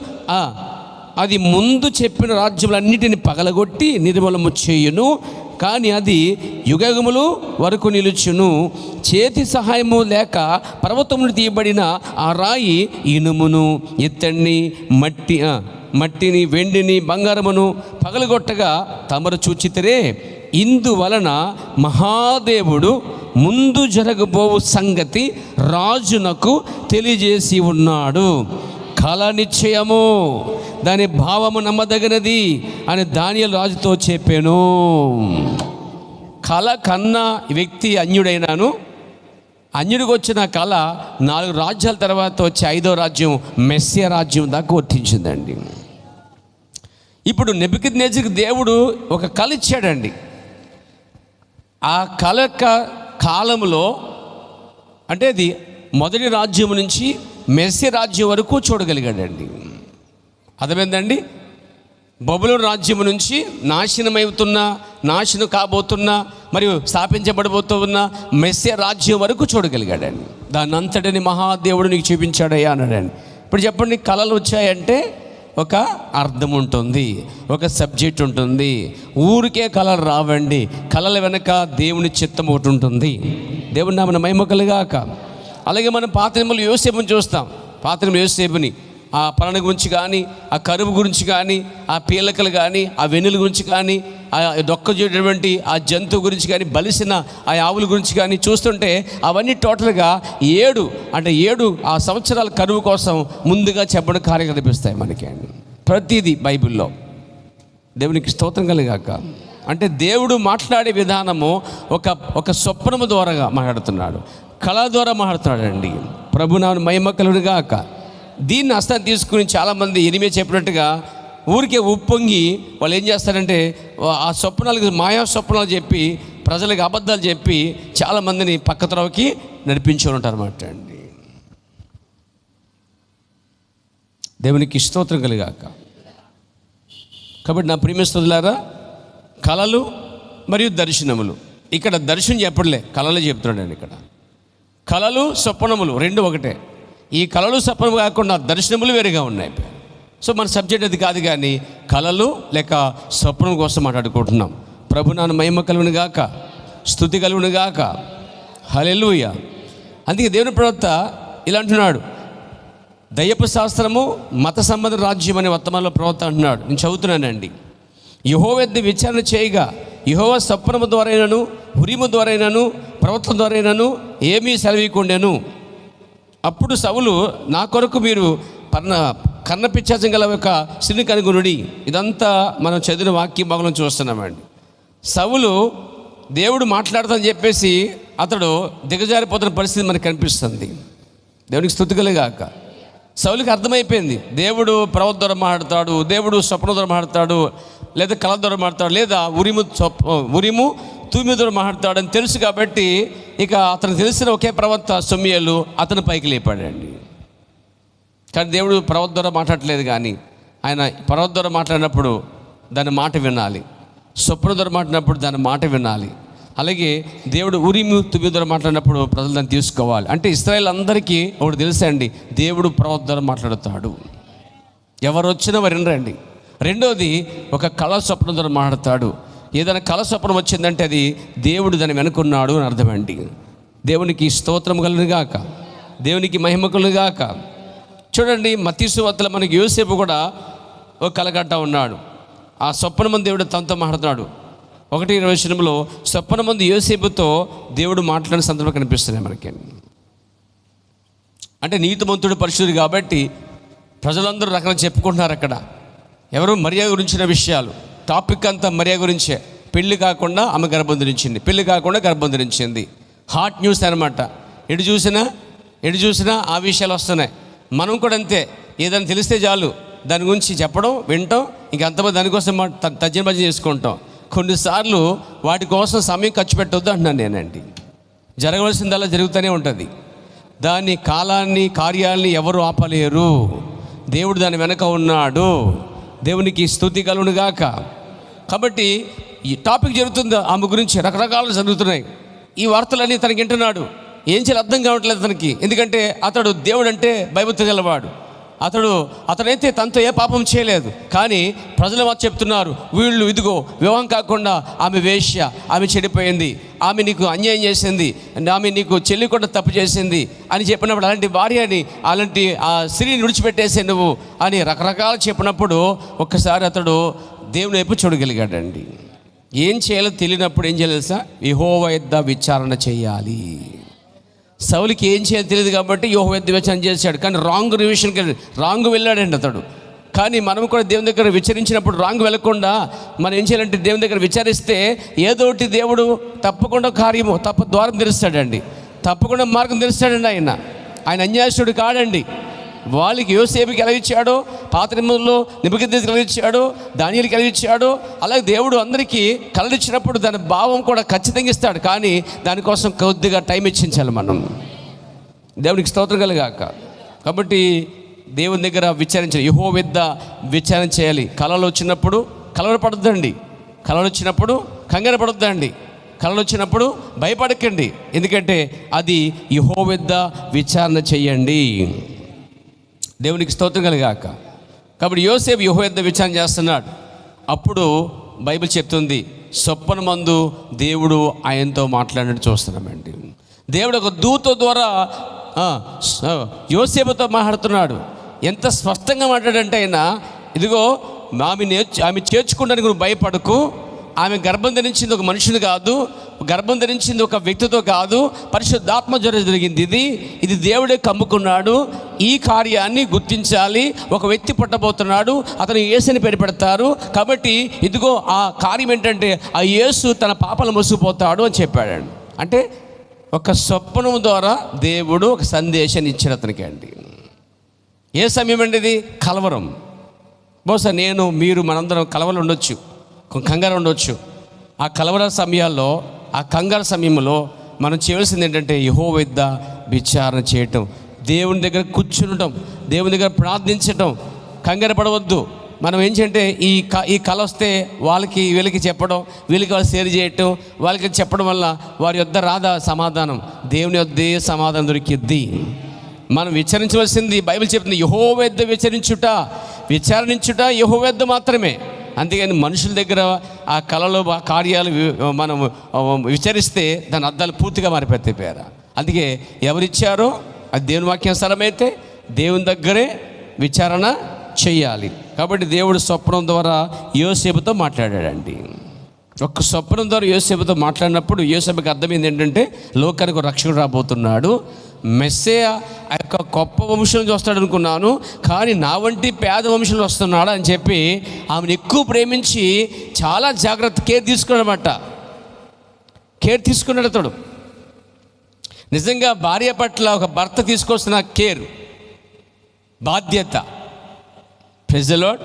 అది ముందు చెప్పిన రాజ్యములన్నిటిని పగలగొట్టి నిర్మూలము చేయును, కానీ అది యుగములు వరకు నిలుచును. చేతి సహాయము లేక పర్వతమును తీయబడిన ఆ రాయి ఇనుమును, ఇత్తడిని, మట్టిని, వెండిని, బంగారమును పగలగొట్టగా తమరు చూచితిరే. ఇందువలన మహాదేవుడు ముందు జరగబోవు సంగతి రాజునకు తెలియజేసి ఉన్నాడు. కళ నిశ్చయము, దాని భావము నమ్మదగినది అని దానియేలు రాజుతో చెప్పాను. కళ కన్నా వ్యక్తి అన్యుడైనాను. అన్యుడికి వచ్చిన కళ 4 రాజ్యాల తర్వాత వచ్చే 5వ రాజ్యం మెస్సియా రాజ్యం దాకా వర్తించిందండి. ఇప్పుడు నెబుకద్నెజరుకు దేవుడు ఒక కళ ఇచ్చాడండి. ఆ కళ కాలంలో అంటే అది మొదటి రాజ్యం నుంచి మెస్సియా రాజ్యం వరకు చూడగలిగాడండి. అర్థమైందండి. బబులోను రాజ్యం నుంచి నాశనం కాబోతున్న మరియు స్థాపించబడబోతున్న మెస్సియా రాజ్యం వరకు చూడగలిగాడండి. దాన్ని అంతటిని మహాదేవుడు నీకు చూపించాడయ్యా అన్నాడండి. ఇప్పుడు చెప్పండి, కళలు వచ్చాయంటే ఒక అర్థం ఉంటుంది, ఒక సబ్జెక్ట్ ఉంటుంది. ఊరికే కళలు రావండి, కళల వెనక దేవుని చిత్తం ఒకటి ఉంటుంది. దేవుని నామమున మహిమ కలుగాక. అలాగే మనం పాత నియమంలో యోసేపుని చూస్తాం. పాత నియమంలో యోసేపుని ఆ పలన గురించి కానీ, ఆ కరువు గురించి కానీ, ఆ పీలకలు కానీ, ఆ వెన్నుల గురించి కానీ, ఆ దొక్క చేయటువంటి ఆ జంతువు గురించి కానీ, బలిసిన ఆ ఆవుల గురించి కానీ చూస్తుంటే అవన్నీ టోటల్గా 7 ఆ సంవత్సరాల కరువు కోసం ముందుగా చెప్పడం కార్యం కనిపిస్తాయి మనకి అండి. ప్రతిదీ బైబిల్లో. దేవునికి స్తోత్రం కలుగాక. అంటే దేవుడు మాట్లాడే విధానము ఒక స్వప్నము ద్వారా మాట్లాడుతున్నాడు, కళ ద్వారా మాట్లాడుతున్నాడు అండి. ప్రభునామమున మహిమ కలుగుగాక. దీన్ని అస్తం తీసుకుని చాలామంది ఎనిమిది చెప్పినట్టుగా ఊరికే ఉప్పొంగి వాళ్ళు ఏం చేస్తారంటే ఆ స్వప్నాలకు మాయా స్వప్నాలు చెప్పి ప్రజలకు అబద్ధాలు చెప్పి చాలామందిని పక్కత్రోవకి నడిపించి ఉంటారు అన్నమాట అండి. దేవునికి స్తోత్రం కలుగాక. కాబట్టి నా ప్రియమిస్తులారా, కళలు మరియు దర్శనములు, ఇక్కడ దర్శనం చెప్పడలే, కళలు చెప్తున్నాడండి. ఇక్కడ కళలు స్వప్నములు రెండు ఒకటే. ఈ కళలు స్వప్నము కాకుండా దర్శనములు వేరుగా ఉన్నాయి. సో మన సబ్జెక్ట్ అది కాదు, కానీ కళలు లేక స్వప్నం కోసం మాట్లాడుకుంటున్నాం. ప్రభునామమున మహిమ కలుగును గాక, స్తుతి కలుగును గాక. హల్లెలూయా. అందుకే దేవుని ప్రవక్త ఇలా అంటున్నాడు, దయ్యపు శాస్త్రము మత సంబంధ రాజ్యం అనే వర్తమానంలో ప్రవక్త అంటున్నాడు. నేను చదువుతున్నానండి. యెహోవా యొద్ద విచారణ చేయగా యెహోవా స్వప్నము ద్వారైనను, ఉరీము ద్వారైనను, ప్రవక్తల ద్వారైనను ఏమీ సెలవీకుండెను. అప్పుడు సౌలు, నా కొరకు మీరు కర్ణపిశాచం గల ఒక స్త్రీని కనుగొనుడి. ఇదంతా మనం చదివిన వాక్య భాగంలో చూస్తున్నామండి. సౌలు దేవుడు మాట్లాడతానని చెప్పేసి అతడు దిగజారిపోతున్న పరిస్థితి మనకు కనిపిస్తుంది. దేవునికి స్తుతి కలుగాక. సౌలుకి అర్థమైపోయింది, దేవుడు ప్రవక్త ద్వారా మాట్లాడతాడు, దేవుడు స్వప్నం ద్వారా మాట్లాడతాడు, లేదా కళ ద్వారా మాట్లాడతాడు, లేదా ఉరిము తూమి ద్వారా మాట్లాడతాడని తెలుసు. కాబట్టి ఇక అతను తెలిసిన ఒకే ప్రవక్త సమూయేలు, అతను పైకి లేపాడండి. కానీ దేవుడు ప్రవక్త ద్వారా మాట్లాడలేదు, కానీ ఆయన ప్రవక్త ద్వారా మాట్లాడినప్పుడు దాని మాట వినాలి, స్వప్నం ద్వారా మాట్లాడినప్పుడు దాని మాట వినాలి. అలాగే దేవుడు ఉరిము తుమ్మి ద్వారా మాట్లాడినప్పుడు ప్రజలు దాన్ని తీసుకోవాలి. అంటే ఇశ్రాయేల్ అందరికీ ఒకటి తెలుసా అండి, దేవుడు ప్రవక్త ద్వారా మాట్లాడతాడు, ఎవరు వచ్చినా వారు వినరండి. రెండోది, ఒక కళ స్వప్నం ద్వారా మాట్లాడతాడు. ఏదైనా కళ స్వప్నం వచ్చిందంటే అది దేవుడు దాన్ని వెనుకున్నాడు అని అర్థమండి. దేవునికి స్తోత్రం కలుగుగాక, దేవునికి మహిమ కలుగుగాక. చూడండి, మత్తయి సువార్తలో మనకి యోసేపు కూడా ఒక కలగట్ట ఉన్నాడు. ఆ స్వప్నమందు దేవుడు తనతో మాట్లాడుతున్నాడు. 1:20 స్వప్నమందు యోసేపుతో దేవుడు మాట్లాడిన సందర్భం కనిపిస్తున్నాయి మనకి. అంటే నీతిమంతుడు పరిశుద్ధుడు కాబట్టి ప్రజలందరూ రకంగా చెప్పుకుంటున్నారు. అక్కడ ఎవరు మరియా గురించిన విషయాలు, టాపిక్ అంతా మరియా గురించే. పెళ్లి కాకుండా ఆమె గర్భం ధరించింది, పెళ్లి కాకుండా గర్భం ధరించింది. హాట్ న్యూస్ అనమాట. ఎటు చూసినా ఆ విషయాలు వస్తున్నాయి. మనం కూడా అంతే, ఏదైనా తెలిస్తే చాలు దాని గురించి చెప్పడం, వినటం, ఇంక అంతమంది దానికోసం తర్జన చేసుకుంటాం. కొన్నిసార్లు వాటి కోసం సమయం ఖర్చు పెట్టొద్దు అంటున్నాను నేనండి. జరగవలసిందల్లా జరుగుతూనే ఉంటుంది. దాని కాలాన్ని, కార్యాలని ఎవరు ఆపలేరు. దేవుడు దాని వెనక ఉన్నాడు. దేవునికి స్తుతి కలుగును గాక. కాబట్టి ఈ టాపిక్ జరుగుతుంది, ఆమె గురించి రకరకాలు జరుగుతున్నాయి. ఈ వార్తలన్నీ తనకి వింటున్నాడు. ఏం చేయాలి అర్థం కావట్లేదు తనకి. ఎందుకంటే అతడు దేవుడు అంటే భయభక్తి గలవాడు. అతనైతే తనతో ఏ పాపం చేయలేదు, కానీ ప్రజలు మాకు చెప్తున్నారు, వీళ్ళు ఇదిగో వివాహం కాకుండా ఆమె వేశ్య, ఆమె చెడిపోయింది, ఆమె నీకు అన్యాయం చేసింది, ఆమె నీకు చెల్లికుండా తప్పు చేసింది అని చెప్పినప్పుడు, అలాంటి భార్యని, అలాంటి ఆ స్త్రీని విడిచిపెట్టేసే నువ్వు అని రకరకాలు చెప్పినప్పుడు ఒక్కసారి అతడు దేవుని వైపు చూడగలిగాడండి. ఏం చేయాలో తెలియనప్పుడు ఏం చేయాలి తెలుసా? యెహోవా యొద్ద విచారణ చేయాలి. సౌలుకి ఏం చేయాలో తెలియదు కాబట్టి యెహోవా యొద్ద విచారణ చేశాడు. కానీ రాంగ్ వెళ్ళాడండి అతడు. కానీ మనం కూడా దేవుని దగ్గర విచారించినప్పుడు రాంగ్ వెళ్ళకుండా మనం ఏం చేయాలంటే దేవుని దగ్గర విచారిస్తే ఏదోటి దేవుడు తప్పకుండా కార్యము ద్వారం తెరుస్తాడండి, తప్పకుండా మార్గం తెరుస్తాడండి. ఆయన అన్యాయస్తుడు కాడండి. వాళ్ళకి యోసేపుకి ఎలా ఇచ్చాడో, పాత నిబంధనలో నెబుకద్నెజరుకి ఎలా ఇచ్చాడో, దానియేలుకి ఎలా ఇచ్చాడో, అలాగే దేవుడు అందరికీ కళలు ఇచ్చినప్పుడు దాని భావం కూడా ఖచ్చితంగా ఇస్తాడు. కానీ దానికోసం కొద్దిగా టైం ఇచ్చించాలి మనం. దేవునికి స్తోత్రం కలుగాక. కాబట్టి దేవుని దగ్గర విచారించాలి, యెహోవా వద్ద విచారణ చేయాలి. కళలు వచ్చినప్పుడు కలవరపడొద్దండి, కళలు వచ్చినప్పుడు కంగారు పడొద్దండి, కళలు వచ్చినప్పుడు భయపడకండి. ఎందుకంటే అది యెహోవా వద్ద విచారణ చేయండి. దేవునికి స్తోత్రం కలుగాక. కాబట్టి యోసేపు యెహోవా యొద్ద విచారణ చేస్తున్నాడు. అప్పుడు బైబిల్ చెప్తుంది, స్వప్నమందు దేవుడు ఆయనతో మాట్లాడినట్టు చూస్తున్నామండి. దేవుడు ఒక దూత ద్వారా యోసేపుతో మాట్లాడుతున్నాడు. ఎంత స్పష్టంగా మాట్లాడంటే ఆయన, ఇదిగో ఆమె చేర్చుకోవడానికి నువ్వు భయపడకు, ఆమె గర్భం ధరించింది ఒక మనుషుని కాదు, గర్భం ధరించింది ఒక వ్యక్తితో కాదు, పరిశుద్ధాత్మ ద్వారా జరిగింది. ఇది దేవుడే కమ్ముకున్నాడు. ఈ కార్యాన్ని గుర్తించాలి. ఒక వ్యక్తి పుట్టబోతున్నాడు, అతను యేసుని పేరు పెడతారు. కాబట్టి ఇదిగో ఆ కార్యం ఏంటంటే ఆ యేసు తన పాపాలు మోసుకుపోతాడు అని చెప్పాడు. అంటే ఒక స్వప్నం ద్వారా దేవుడు ఒక సందేశాన్ని ఇచ్చాడు అతనికి అండి. ఏ సమయం అండి ఇది? కలవరం. బహుశా నేను, మీరు, మనందరం కలవరం ఉండొచ్చు, కంగారు ఉండొచ్చు. ఆ కలవర సమయాల్లో, ఆ కంగారు సమయంలో మనం చేయవలసింది ఏంటంటే యెహోవా యొద్ద విచారణ చేయటం, దేవుని దగ్గర కూర్చునటం, దేవుని దగ్గర ప్రార్థించటం. కంగారు పడవద్దు. మనం ఏంటంటే ఈ కళ వస్తే వీళ్ళకి చెప్పడం, వీళ్ళకి వాళ్ళు షేర్ చేయటం, వాళ్ళకి చెప్పడం వల్ల వారి యొద్ద రాదా సమాధానం, దేవుని యొద్దే సమాధానం దొరికిద్ది. మనం విచారించవలసింది, బైబిల్ చెప్తుంది, యెహోవా యొద్ద విచారించుట యెహోవా యొద్ద మాత్రమే. అంతేగాని మనుషుల దగ్గర ఆ కళలు, ఆ కార్యాలు మనం విచారిస్తే దాని అర్థాలు పూర్తిగా మారిపోతాయి పేర. అందుకే ఎవరిచ్చారో అది దేవుని వాక్యానుసారమైతే దేవుని దగ్గరే విచారణ చెయ్యాలి. కాబట్టి దేవుడు స్వప్నం ద్వారా యోసేపుతో మాట్లాడాడండి. ఒక్క స్వప్నం ద్వారా యోసేపుతో మాట్లాడినప్పుడు యోసేపుకి అర్థమైంది ఏంటంటే లోకానికి రక్షకుడు రాబోతున్నాడు, మెస్సేయ ఆ యొక్క గొప్ప వంశం నుంచి వస్తాడు అనుకున్నాను, కానీ నా వంటి పేద వంశంలో వస్తున్నాడు అని చెప్పి ఆమెను ఎక్కువ ప్రేమించి చాలా జాగ్రత్త కేర్ తీసుకున్నాడు అతడు. నిజంగా భార్య పట్ల ఒక భర్త తీసుకొస్తున్న కేర్, బాధ్యత, ప్రైజ్ ది లార్డ్.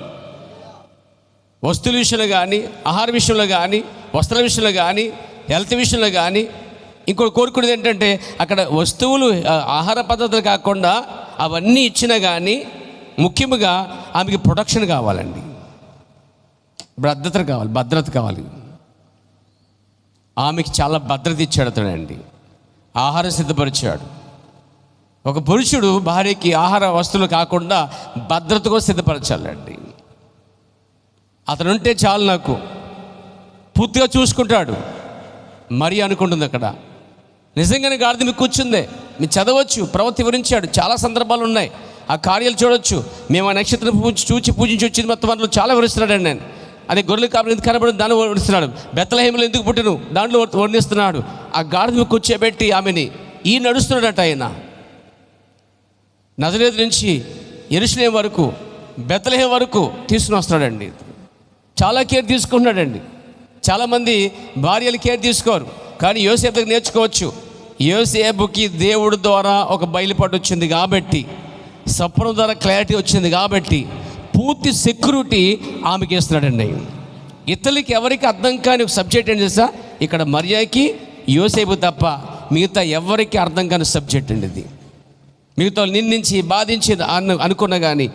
వస్తువుల విషయంలో కానీ, ఆహార విషయంలో కానీ, వస్త్రాల విషయంలో కానీ, హెల్త్ విషయంలో కానీ, ఇంకోటి కోరుకునేది ఏంటంటే అక్కడ వస్తువులు, ఆహార పద్ధతులు కాకుండా అవన్నీ ఇచ్చినా కానీ ముఖ్యంగా ఆమెకి ప్రొటెక్షన్ కావాలండి, భద్రత కావాలి. ఆమెకి చాలా భద్రత ఇచ్చాడు అతడండి. ఆహారం సిద్ధపరిచాడు. ఒక పురుషుడు భార్యకి ఆహార వస్తువులు కాకుండా భద్రత కూడా సిద్ధపరచాలండి. అతను ఉంటే చాలు, నాకు పూర్తిగా చూసుకుంటాడు. మరి అనుకుంటుంది అక్కడ. నిజంగానే గాడిద మీకు కూర్చుందే, మీరు చదవచ్చు, ప్రవక్త వివరించాడు. చాలా సందర్భాలు ఉన్నాయి, ఆ కార్యాలు చూడవచ్చు. మేము ఆ నక్షత్రం చూచి పూజించి వచ్చింది మొత్తం అందులో చాలా వివరిస్తున్నాడు. నేను అదే గొర్రెల కాపురం ఎందుకు కనబడింది దాన్ని వర్ణిస్తున్నాడు. బెత్లెహేములో ఎందుకు పుట్టను దాంట్లో వర్ణిస్తున్నాడు. ఆ గాడిద మీద కూర్చోబెట్టి ఆమెని నడుస్తున్నాడట. ఆయన నజరేతు నుంచి యెరూషలేము వరకు, బెత్లెహేము వరకు తీసుకుని వస్తున్నాడండి. చాలా కేర్ తీసుకుంటున్నాడండి. చాలామంది భార్యలు కేర్ తీసుకోరు, కానీ యోసేపు దగ్గర నేర్చుకోవచ్చు. యోసేపుకి దేవుడి ద్వారా ఒక బయలుపాటు వచ్చింది కాబట్టి, స్వప్నం ద్వారా క్లారిటీ వచ్చింది కాబట్టి పూర్తి సెక్యూరిటీ ఆమెకి ఇస్తున్నాడండి. ఇతరులకి ఎవరికి అర్థం కాని ఒక సబ్జెక్ట్ ఏంటి తెలుసా? ఇక్కడ మరియాకి యోసేపు తప్ప మిగతా ఎవరికి అర్థం కాని సబ్జెక్ట్ అండి ఇది. మిగతా నిందించి బాధించి అనుకున్నా కానీ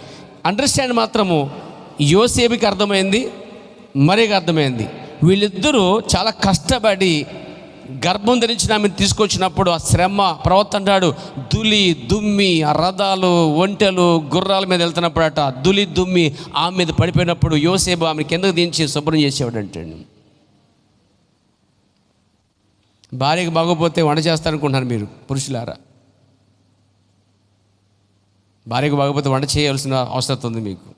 అండర్స్టాండ్ మాత్రము యోసేపుకి అర్థమైంది, మరియకి అర్థమైంది. వీళ్ళిద్దరూ చాలా కష్టపడి గర్భం ధరించిన ఆమెను తీసుకొచ్చినప్పుడు ఆ శ్రమ, ప్రవక్త అంటాడు, దులి దుమ్మి ఆ రథాలు, ఒంటెలు, గుర్రాల మీద వెళ్తున్నప్పుడట దులి దుమ్మి ఆమె మీద పడిపోయినప్పుడు యోసేపు ఆమె కిందకు దించి శుభ్రం చేసేవాడు అంటండి. భార్యకు బాగోపోతే వంట చేస్తారనుకుంటున్నారు మీరు పురుషులారా. భార్యకు బాగోపోతే వంట చేయవలసిన అవసరం ఉంది మీకు.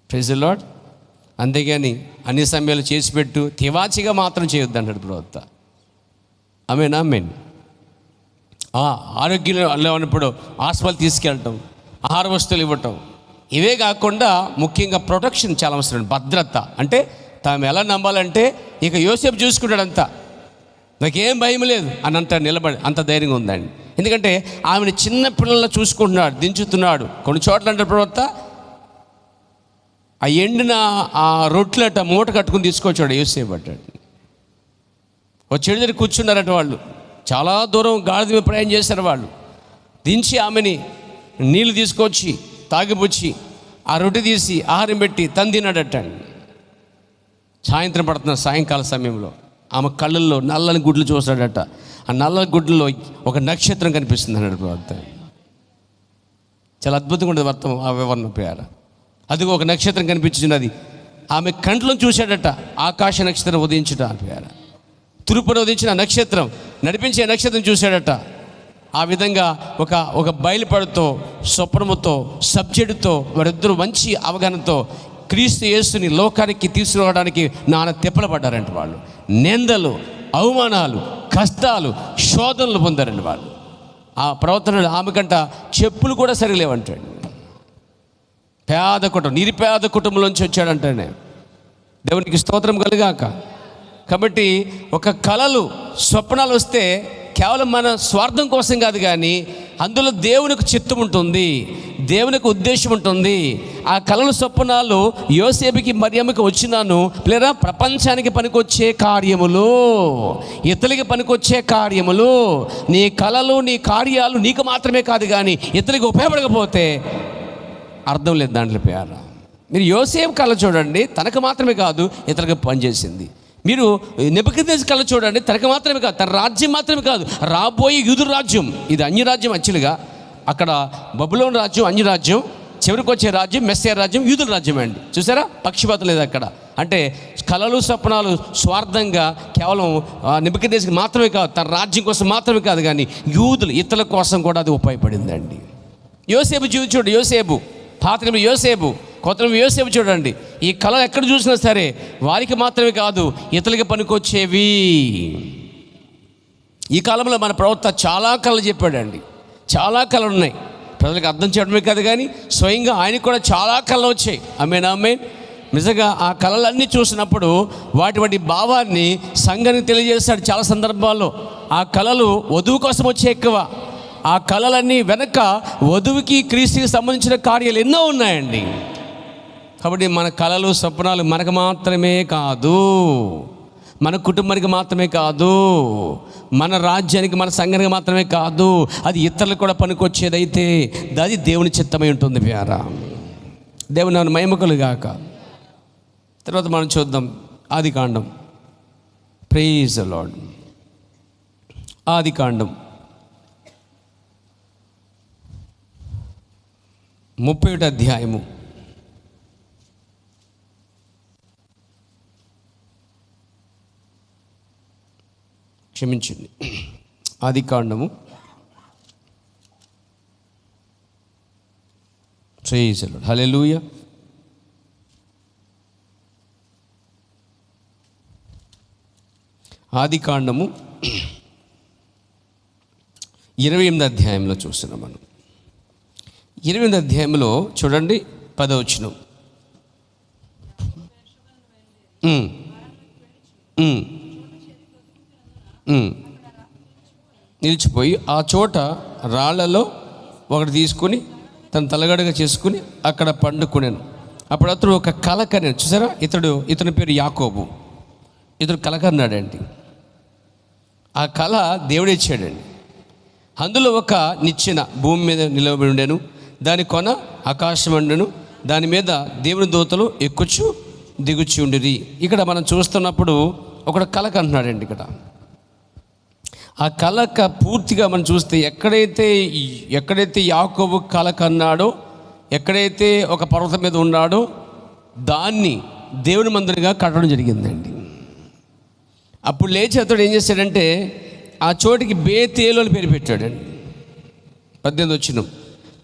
Praise the Lord. అంతేగాని అన్ని సమయాలు చేసి పెట్టు, తివాచిగా మాత్రం చేయొద్దు అంటాడు ప్రవక్త. ఆమేన్. ఆరోగ్యంలో ఉన్నప్పుడు హాస్పిటల్ తీసుకెళ్ళటం, ఆహార వస్తువులు ఇవ్వటం, ఇవే కాకుండా ముఖ్యంగా ప్రొటెక్షన్ చాలా అవసరం. భద్రత అంటే తాము ఎలా నమ్మాలంటే ఇక యోసేపు చూసుకుంటాడంతా, నాకేం భయం లేదు అని అంత నిలబడి అంత ధైర్యంగా ఉందండి. ఎందుకంటే ఆమెను చిన్న పిల్లల్లో చూసుకుంటున్నాడు, దించుతున్నాడు. కొన్ని చోట్ల అంటే ప్రవక్త ఆ ఎండిన ఆ రొట్లట మూట కట్టుకుని తీసుకొచ్చాడు యోసేపు అంటాడు. ఒక చెడు దగ్గర కూర్చున్నారట వాళ్ళు, చాలా దూరం గాడిద మీద ప్రయాణం చేశారు వాళ్ళు. దించి ఆమెని నీళ్ళు తీసుకొచ్చి తాగిపుచ్చి ఆ రొట్టె తీసి ఆహారం పెట్టి తిన్నాడట. సాయంత్రం పడుతున్న సాయంకాల సమయంలో ఆమె కళ్ళల్లో నల్లని గుడ్లు చూస్తాడట. ఆ నల్లని గుడ్లలో ఒక నక్షత్రం కనిపిస్తుంది అన్నాడు ప్రవక్త. చాలా అద్భుతంగా ఉండేది ఆ వివరణ పేర. అదిగో ఒక నక్షత్రం కనిపించినది. ఆమె కంట్లో చూశాడట ఆకాశ నక్షత్రం ఉదయించుట అంటారు. తూర్పున ఉదయించిన నక్షత్రం, నడిపించే నక్షత్రం చూశాడట. ఆ విధంగా ఒక బయలుపడుతో, స్వప్నముతో, సబ్జెక్టుతో వారిద్దరూ మంచి అవగాహనతో క్రీస్తు యేసుని లోకానికి తీసుకురావడానికి నాన్న తిప్పలపడ్డారంట. వాళ్ళు నిందలు, అవమానాలు, కష్టాలు, శోధనలు పొందారండి వాళ్ళు. ఆ ప్రవర్తనలు ఆమె కంట చెప్పులు కూడా సరిలేవంటాడు. పేద కుటుంబం, నిరుపేద కుటుంబంలోంచి వచ్చాడంటానే. దేవునికి స్తోత్రం కలుగాక. కాబట్టి ఒక కలలు, స్వప్నాలు వస్తే కేవలం మన స్వార్థం కోసం కాదు, కానీ అందులో దేవునికి చిత్తం ఉంటుంది, దేవునికి ఉద్దేశం ఉంటుంది. ఆ కలలు, స్వప్నాలు యోసేపుకి మరియమ్మకి వచ్చినాను లేదా ప్రపంచానికి పనికొచ్చే కార్యములు, ఇతరులకి పనికొచ్చే కార్యములు. నీ కలలు, నీ కార్యాలు నీకు మాత్రమే కాదు, కానీ ఇతరులకి ఉపయోగపడకపోతే అర్థం లేదు దాంట్లో పేర. మీరు యోసేపు కళ చూడండి, తనకు మాత్రమే కాదు ఇతరులకు పనిచేసింది. మీరు నెబుకద్నెజరు కళ చూడండి, తనకు మాత్రమే కాదు, తన రాజ్యం మాత్రమే కాదు, రాబోయే యూదు రాజ్యం, ఇది అన్యరాజ్యం. యాక్చువల్గా అక్కడ బబులోను రాజ్యం అన్యరాజ్యం, చివరికి వచ్చే రాజ్యం మెస్సియా రాజ్యం యూదుల రాజ్యం అండి. చూసారా, పక్షపాతం లేదు అక్కడ. అంటే కలలు, స్వప్నాలు స్వార్థంగా కేవలం నెబుకద్నెజరుకి మాత్రమే కాదు, తన రాజ్యం కోసం మాత్రమే కాదు, కానీ యూదులు ఇతరుల కోసం కూడా అది ఉపయోగపడిందండి. యోసేపు చూడు, యోసేపు పాత్ర, యోసేపు కొత్త యోసేపు చూడండి. ఈ కళ ఎక్కడ చూసినా సరే వారికి మాత్రమే కాదు ఇతరులకి పనికొచ్చేవి. ఈ కాలంలో మన ప్రవక్త చాలా కళలు చెప్పాడండి, చాలా కళలు ఉన్నాయి. ప్రజలకు అర్థం చేయడమే కాదు, కానీ స్వయంగా ఆయనకు కూడా చాలా కళలు వచ్చాయి. ఆమేన్, ఆమేన్. నిజంగా ఆ కళలన్నీ చూసినప్పుడు వాటి భావాన్ని సంఘానికి తెలియజేస్తాడు. చాలా సందర్భాల్లో ఆ కళలు వధువు కోసం వచ్చే ఎక్కువ. ఆ కళలన్నీ వెనక వధువుకి, క్రీస్తుకి సంబంధించిన కార్యాలు ఎన్నో ఉన్నాయండి. కాబట్టి మన కళలు, స్వప్నాలు మనకు మాత్రమే కాదు, మన కుటుంబానికి మాత్రమే కాదు, మన రాజ్యానికి, మన సంఘానికి మాత్రమే కాదు, అది ఇతరులకు కూడా పనికొచ్చేదైతే అది దేవుని చిత్తమై ఉంటుంది ప్యారా. దేవుని నామమునకు మహిమ కలుగాక. తర్వాత మనం చూద్దాం ఆదికాండం. Praise the Lord. ఆదికాండం 30వ అధ్యాయము. క్షమించండి, ఆదికాండము ప్రైజ్ ది లార్డ్. హల్లెలూయా. ఆదికాండము 28వ అధ్యాయంలో చూస్తున్నాం మనం. 28వ అధ్యాయంలో చూడండి 10వ వచనం. నిలిచిపోయి ఆ చోట రాళ్లలో ఒకటి తీసుకుని తన తలగడగా చేసుకుని అక్కడ పండుకునేను. అప్పుడు అతడు ఒక కల కన్నాడు. చూసారా, ఇతని పేరు యాకోబు. ఇతడు కల కన్నాడండి. ఆ కళ దేవుడే ఇచ్చాడండి. అందులో ఒక నిచ్చెన భూమి మీద నిలబడి ఉండెను, దాని కొన ఆకాశం ఉండెను, దాని మీద దేవుని దూతలు ఎక్కుచు దిగుచు ఉండిరి. ఇక్కడ మనం చూస్తున్నప్పుడు ఒకడు కల కంటున్నాడండి. ఇక్కడ ఆ కలక పూర్తిగా మనం చూస్తే ఎక్కడైతే యాకోబు కల కన్నాడో, ఎక్కడైతే ఒక పర్వతం మీద ఉన్నాడో దాన్ని దేవుని మందిరంగా కట్టడం జరిగిందండి. అప్పుడు లేచి అతడు ఏం చేశాడంటే ఆ చోటికి బేతేలు అని పేరు పెట్టాడండి. 18వ వచనం.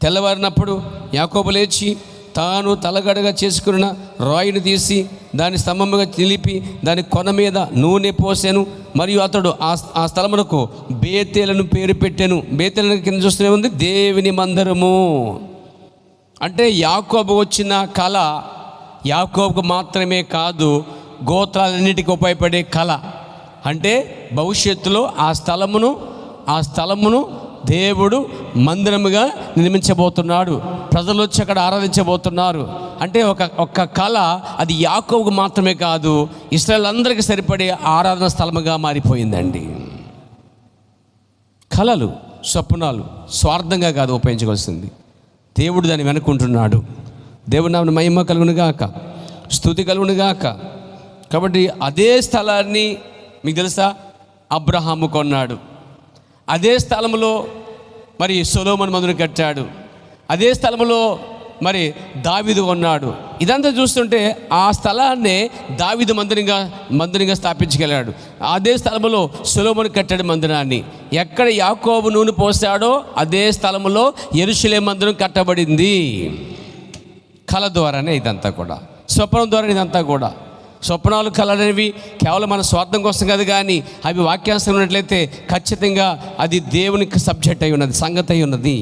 తెల్లవారినప్పుడు యాకోబు లేచి తాను తలగడగా చేసుకున్న రాయిని తీసి దాని స్తంభముగా నిలిపి దాని కొన మీద నూనె పోసాను. మరియు అతడు ఆ స్థలమునకు బేతేలను పేరు పెట్టాను. బేతేలను కింద చూస్తూనే ఉంది దేవుని మందిరము. అంటే యాకోబు వచ్చిన కళ యాకోబుకు మాత్రమే కాదు, గోత్రాలన్నిటికీ ఉపయోగపడే కళ. అంటే భవిష్యత్తులో ఆ స్థలమును దేవుడు మందిరముగా నిర్మించబోతున్నాడు. ప్రజలు వచ్చి అక్కడ ఆరాధించబోతున్నారు. అంటే ఒక కళ అది యాకోబుకు మాత్రమే కాదు, ఇశ్రాయేలు అందరికీ సరిపడే ఆరాధన స్థలముగా మారిపోయిందండి. కళలు, స్వప్నాలు స్వార్థంగా కాదు ఉపయోగించవలసింది, దేవుడు దాన్ని వెనుకుంటున్నాడు. దేవుని నామమున మహిమ కలుగునుగాక, స్తుతి కలుగునుగాక. కాబట్టి అదే స్థలాన్ని మీకు తెలుసా అబ్రహాము కొన్నాడు. అదే స్థలంలో మరి సొలొమోను మందిరం కట్టాడు. అదే స్థలంలో మరి దావీదు కొన్నాడు. ఇదంతా చూస్తుంటే ఆ స్థలాన్నే దావీదు మందిరంగా స్థాపించగలిగాడు. అదే స్థలంలో సొలొమోను కట్టాడు మందిరాన్ని. ఎక్కడ యాకోబు నూనె పోసాడో అదే స్థలంలో యెరూషలేము మందిరం కట్టబడింది. కళ ద్వారానే ఇదంతా కూడా, స్వప్నం ద్వారా ఇదంతా కూడా. స్వప్నాలు కళలు అనేవి కేవలం మన స్వార్థం కోసం కాదు, కానీ అవి వాక్యానుసారం ఉన్నట్లయితే ఖచ్చితంగా అది దేవునికి సబ్జెక్ట్ అయి ఉన్నది, సంగతి అయి ఉన్నది.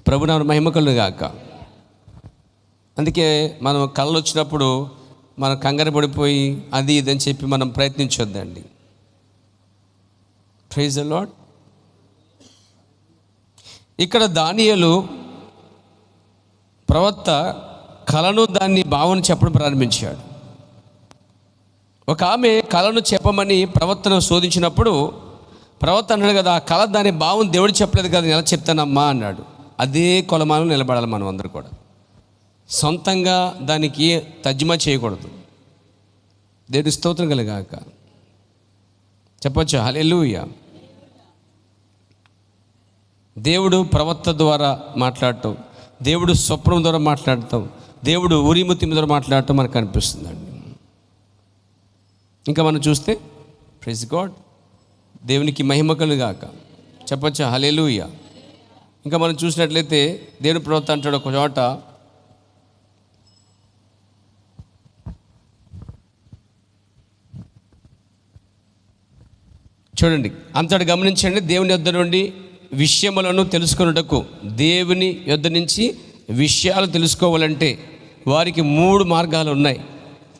ప్రభునామ మహిమ కలుగును గాక. అందుకే మనం కళలు వచ్చినప్పుడు మనం కంగారు పడిపోయి అది ఇదని చెప్పి మనం ప్రయత్నించొద్దండి. Praise the Lord. ఇక్కడ దానియేలు ప్రవక్త కళను దాన్ని భావన చెప్పడం ప్రారంభించాడు. ఒక ఆమె కళను చెప్పమని ప్రవక్తను శోధించినప్పుడు ప్రవక్త అన్నాడు కదా, ఆ కళ దాని భావం దేవుడు చెప్పలేదు కదా, నేను ఎలా చెప్తానమ్మా అన్నాడు. అదే కొలమానం నిలబడాలి మనం అందరూ కూడా. సొంతంగా దానికి తర్జుమా చేయకూడదు. దేవుడి స్తోత్రం కలుగాక. చెప్పొచ్చు హల్లెలూయా. దేవుడు ప్రవక్త ద్వారా మాట్లాడటం, దేవుడు స్వప్నం ద్వారా మాట్లాడటం, దేవుడు ఉరీము తిమ్మి ద్వారా మాట్లాడటం మనకు అనిపిస్తుందండి. ఇంకా మనం చూస్తే ప్రైజ్ గాడ్, దేవునికి మహిమ కలుగాక. చెప్పొచ్చా హల్లెలూయా. ఇంకా మనం చూసినట్లయితే దేవుని ప్రవక్త అంటాడు ఒక చోట, చూడండి, అంతటి గమనించండి. దేవుని యొద్ద నుండి విషయములను తెలుసుకొనుటకు, దేవుని యొద్ద నుంచి విషయాలు తెలుసుకోవాలంటే వారికి 3 మార్గాలు ఉన్నాయి.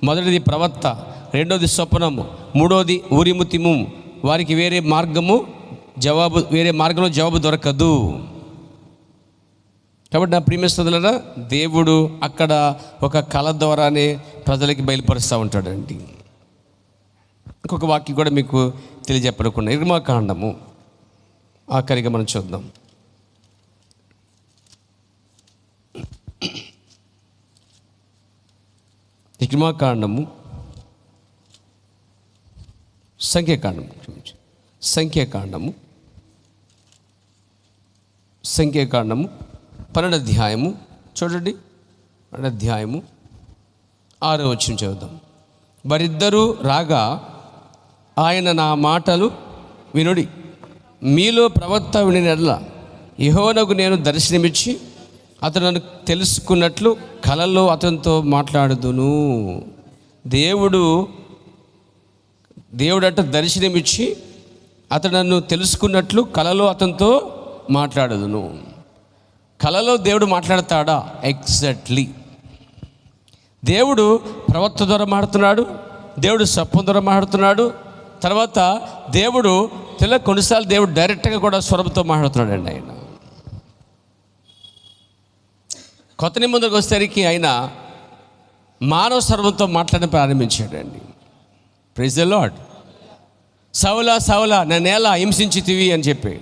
మొదటిది ప్రవక్త, రెండోది స్వప్నము, మూడోది ఊరిము తిమ్ము. వారికి వేరే మార్గంలో జవాబు దొరకదు. కాబట్టి నా ప్రియమైన సోదరులారా, దేవుడు అక్కడ ఒక కళ ద్వారానే ప్రజలకి బయలుపరుస్తూ ఉంటాడండి. ఇంకొక వాక్యం కూడా మీకు తెలియజెప్పనుకున్నా. నిర్గమకాండము ఆఖరిగా మనం చూద్దాం. నిర్గమకాండము సంఖ్యాకాండము 12వ అధ్యాయము చూడండి. 12వ అధ్యాయము 6వ వచనం చదువుదాం. వారిద్దరూ రాగా ఆయన నా మాటలు వినుడి, మీలో ప్రవక్త వినిన యెడల యెహోవాకు నేను దర్శనమిచ్చి అతను నన్ను తెలుసుకున్నట్లు కలలో అతనితో మాట్లాడుదును. దేవుడట దర్శనమిచ్చి అతను నన్ను తెలుసుకున్నట్లు కలలో అతనితో మాట్లాడుదును. కలలో దేవుడు మాట్లాడతాడా? ఎగ్జాక్ట్లీ. దేవుడు ప్రవక్త ద్వారా మాట్లాడుతున్నాడు, దేవుడు స్వప్నం ద్వారా మాట్లాడుతున్నాడు. తర్వాత దేవుడు కొన్నిసార్లు దేవుడు డైరెక్ట్గా కూడా స్వరంతో మాట్లాడుతున్నాడు అండి. ఆయన కొత్త నిబంధనకు వచ్చేసరికి ఆయన మానవ స్వరంతో మాట్లాడడం ప్రారంభించాడండి. Praise the lord. సౌలా సౌలా నన్నేలా హింసించితివి అని చెప్పి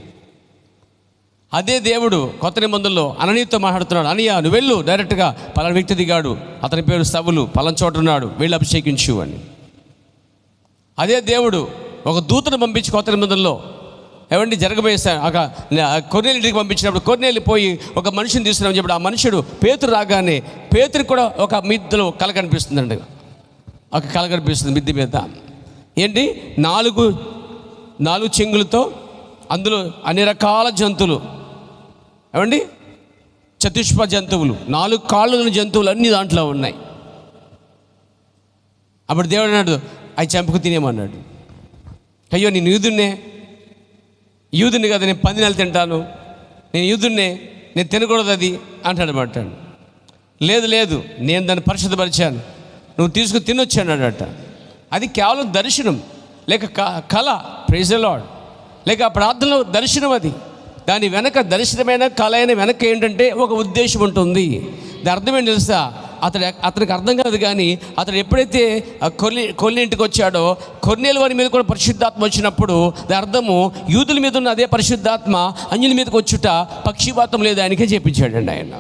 అదే దేవుడు కొత్త నిబంధనలో అననీతో మాట్లాడుతున్నాడు. అననీయ నువ్వు వెళ్ళు, డైరెక్ట్గా పలానా వ్యక్తి దిగాడు, అతని పేరు సౌలు, పలానా చోట ఉన్నాడు, వెళ్ళి అభిషేకించు అని. అదే దేవుడు ఒక దూతను పంపించి కొత్త నిబంధనలో ఏమండి జరగబోయే కొర్నేలు ఇంటికి పంపించినప్పుడు కొర్నేలు పోయి ఒక మనిషిని తీసుకున్నామని చెప్పి ఆ మనుషుడు పేతురు రాగానే పేతురికి కూడా ఒక మిద్దెలో కళ కనిపిస్తుందండి. ఒక కళ కనిపిస్తుంది మిద్దె మీద. ఏంటి? 4 చెంగులతో అందులో అన్ని రకాల జంతువులు, ఏమండి చతుష్ప జంతువులు, 4 కాళ్ళున్న జంతువులు అన్నీ దాంట్లో ఉన్నాయి. అప్పుడు దేవుడు అన్నాడు, అవి చంపుకు తినేమన్నాడు. అయ్యో నేను యూదుని కదా, నేను పందినాలు తింటాను, నేను యూదున్నే, నేను తినకూడదు అది అంటాడు. అంటాడు లేదు నేను దాన్ని పరిశుద్ధపరిచాను, నువ్వు తీసుకుని తినొచ్చాడట. అది కేవలం దర్శనం లేక కళ. Praise the Lord. లేక ప్రార్థనలో దర్శనం. అది దాని వెనక దర్శనమైన కళ అయిన వెనక ఏంటంటే ఒక ఉద్దేశం ఉంటుంది. దాని అర్థం ఏంటి తెలుసా? అతనికి అర్థం కాదు, కానీ అతడు ఎప్పుడైతే కొర్నేలు ఇంటికి వచ్చాడో కొర్నేలు వారి మీద కూడా పరిశుద్ధాత్మ వచ్చినప్పుడు దాని అర్థము యూదుల మీద ఉన్న అదే పరిశుద్ధాత్మ అన్యుల మీదకి వచ్చుట పక్షిపాతం లేదు ఆయనకే చెప్పించాడండి ఆయన.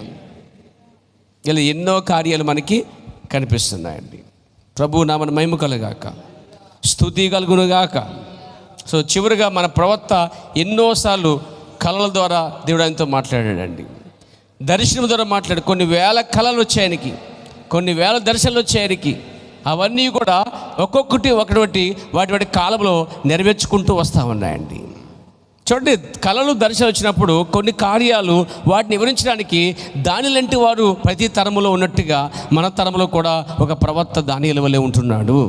ఇలా ఎన్నో కార్యాలు మనకి కనిపిస్తున్నాయండి. ప్రభు నామన మహిమ కలుగాక, స్తుతి కలుగునుగాక. సో చివరిగా మన ప్రవక్త ఎన్నోసార్లు కళల ద్వారా దేవుడు ఆయనతో మాట్లాడాడండి. దర్శనం ద్వారా మాట్లాడు. కొన్ని వేల కళలు వచ్చాయి ఆయనకి, కొన్ని వేల దర్శనాలు వచ్చాయి ఆయనకి. అవన్నీ కూడా ఒక్కొక్కటి ఒకటి వాటి కాలంలో నెరవేర్చుకుంటూ వస్తూ ఉన్నాయండి. చూడండి, కళలు దర్శనం వచ్చినప్పుడు కొన్ని కార్యాలు వాటిని వివరించడానికి దానిలంటి వారు ప్రతి తరములో ఉన్నట్టుగా మన తరంలో కూడా ఒక ప్రవక్త దానియేలు వలె ఉంటున్నాడు.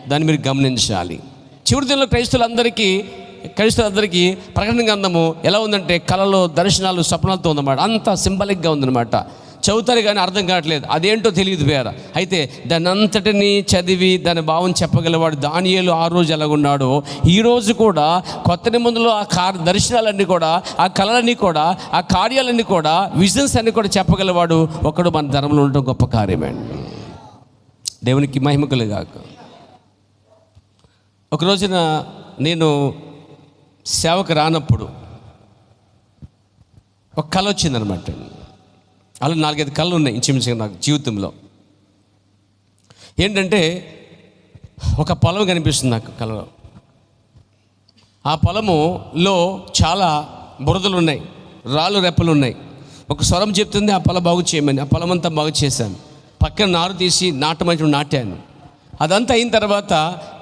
దాన్ని మీరు గమనించాలి. చివరి దినంలో క్రైస్తవులందరికీ ప్రకటన గ్రంథము ఎలా ఉందంటే కళలో దర్శనాలు స్వప్నాలతో ఉందన్నమాట. అంత సింబాలిక్గా ఉందన్నమాట. చదువుతారు కానీ అర్థం కావట్లేదు, అదేంటో తెలియదు వేర. అయితే దాన్ని అంతటిని చదివి దాని భావం చెప్పగలవాడు దానియేలు ఆ రోజు ఎలాగున్నాడో ఈరోజు కూడా కొత్త నిబంధనలో ఆ దర్శనాలన్నీ కూడా, ఆ కళలన్నీ కూడా, ఆ కార్యాలన్నీ కూడా, విజన్స్ అన్నీ కూడా చెప్పగలవాడు ఒకడు మన ధర్మంలో ఉండటం గొప్ప కార్యమండి. దేవునికి మహిమ కలుగాక. ఒక రోజున నేను సేవకు రానప్పుడు ఒక కళ వచ్చిందనమాట. అలా 4-5 కళలు ఉన్నాయి ఇంచుమించుగా నాకు జీవితంలో. ఏంటంటే ఒక పొలం కనిపిస్తుంది నాకు కళలో. ఆ పొలములో చాలా బురదలు ఉన్నాయి, రాళ్ళు రెప్పలు ఉన్నాయి. ఒక స్వరం చెప్తుంది ఆ పొలం బాగు చేయమని. ఆ పొలం అంతా బాగు చేశాను. పక్కన నారు తీసి నాటాను. అదంతా అయిన తర్వాత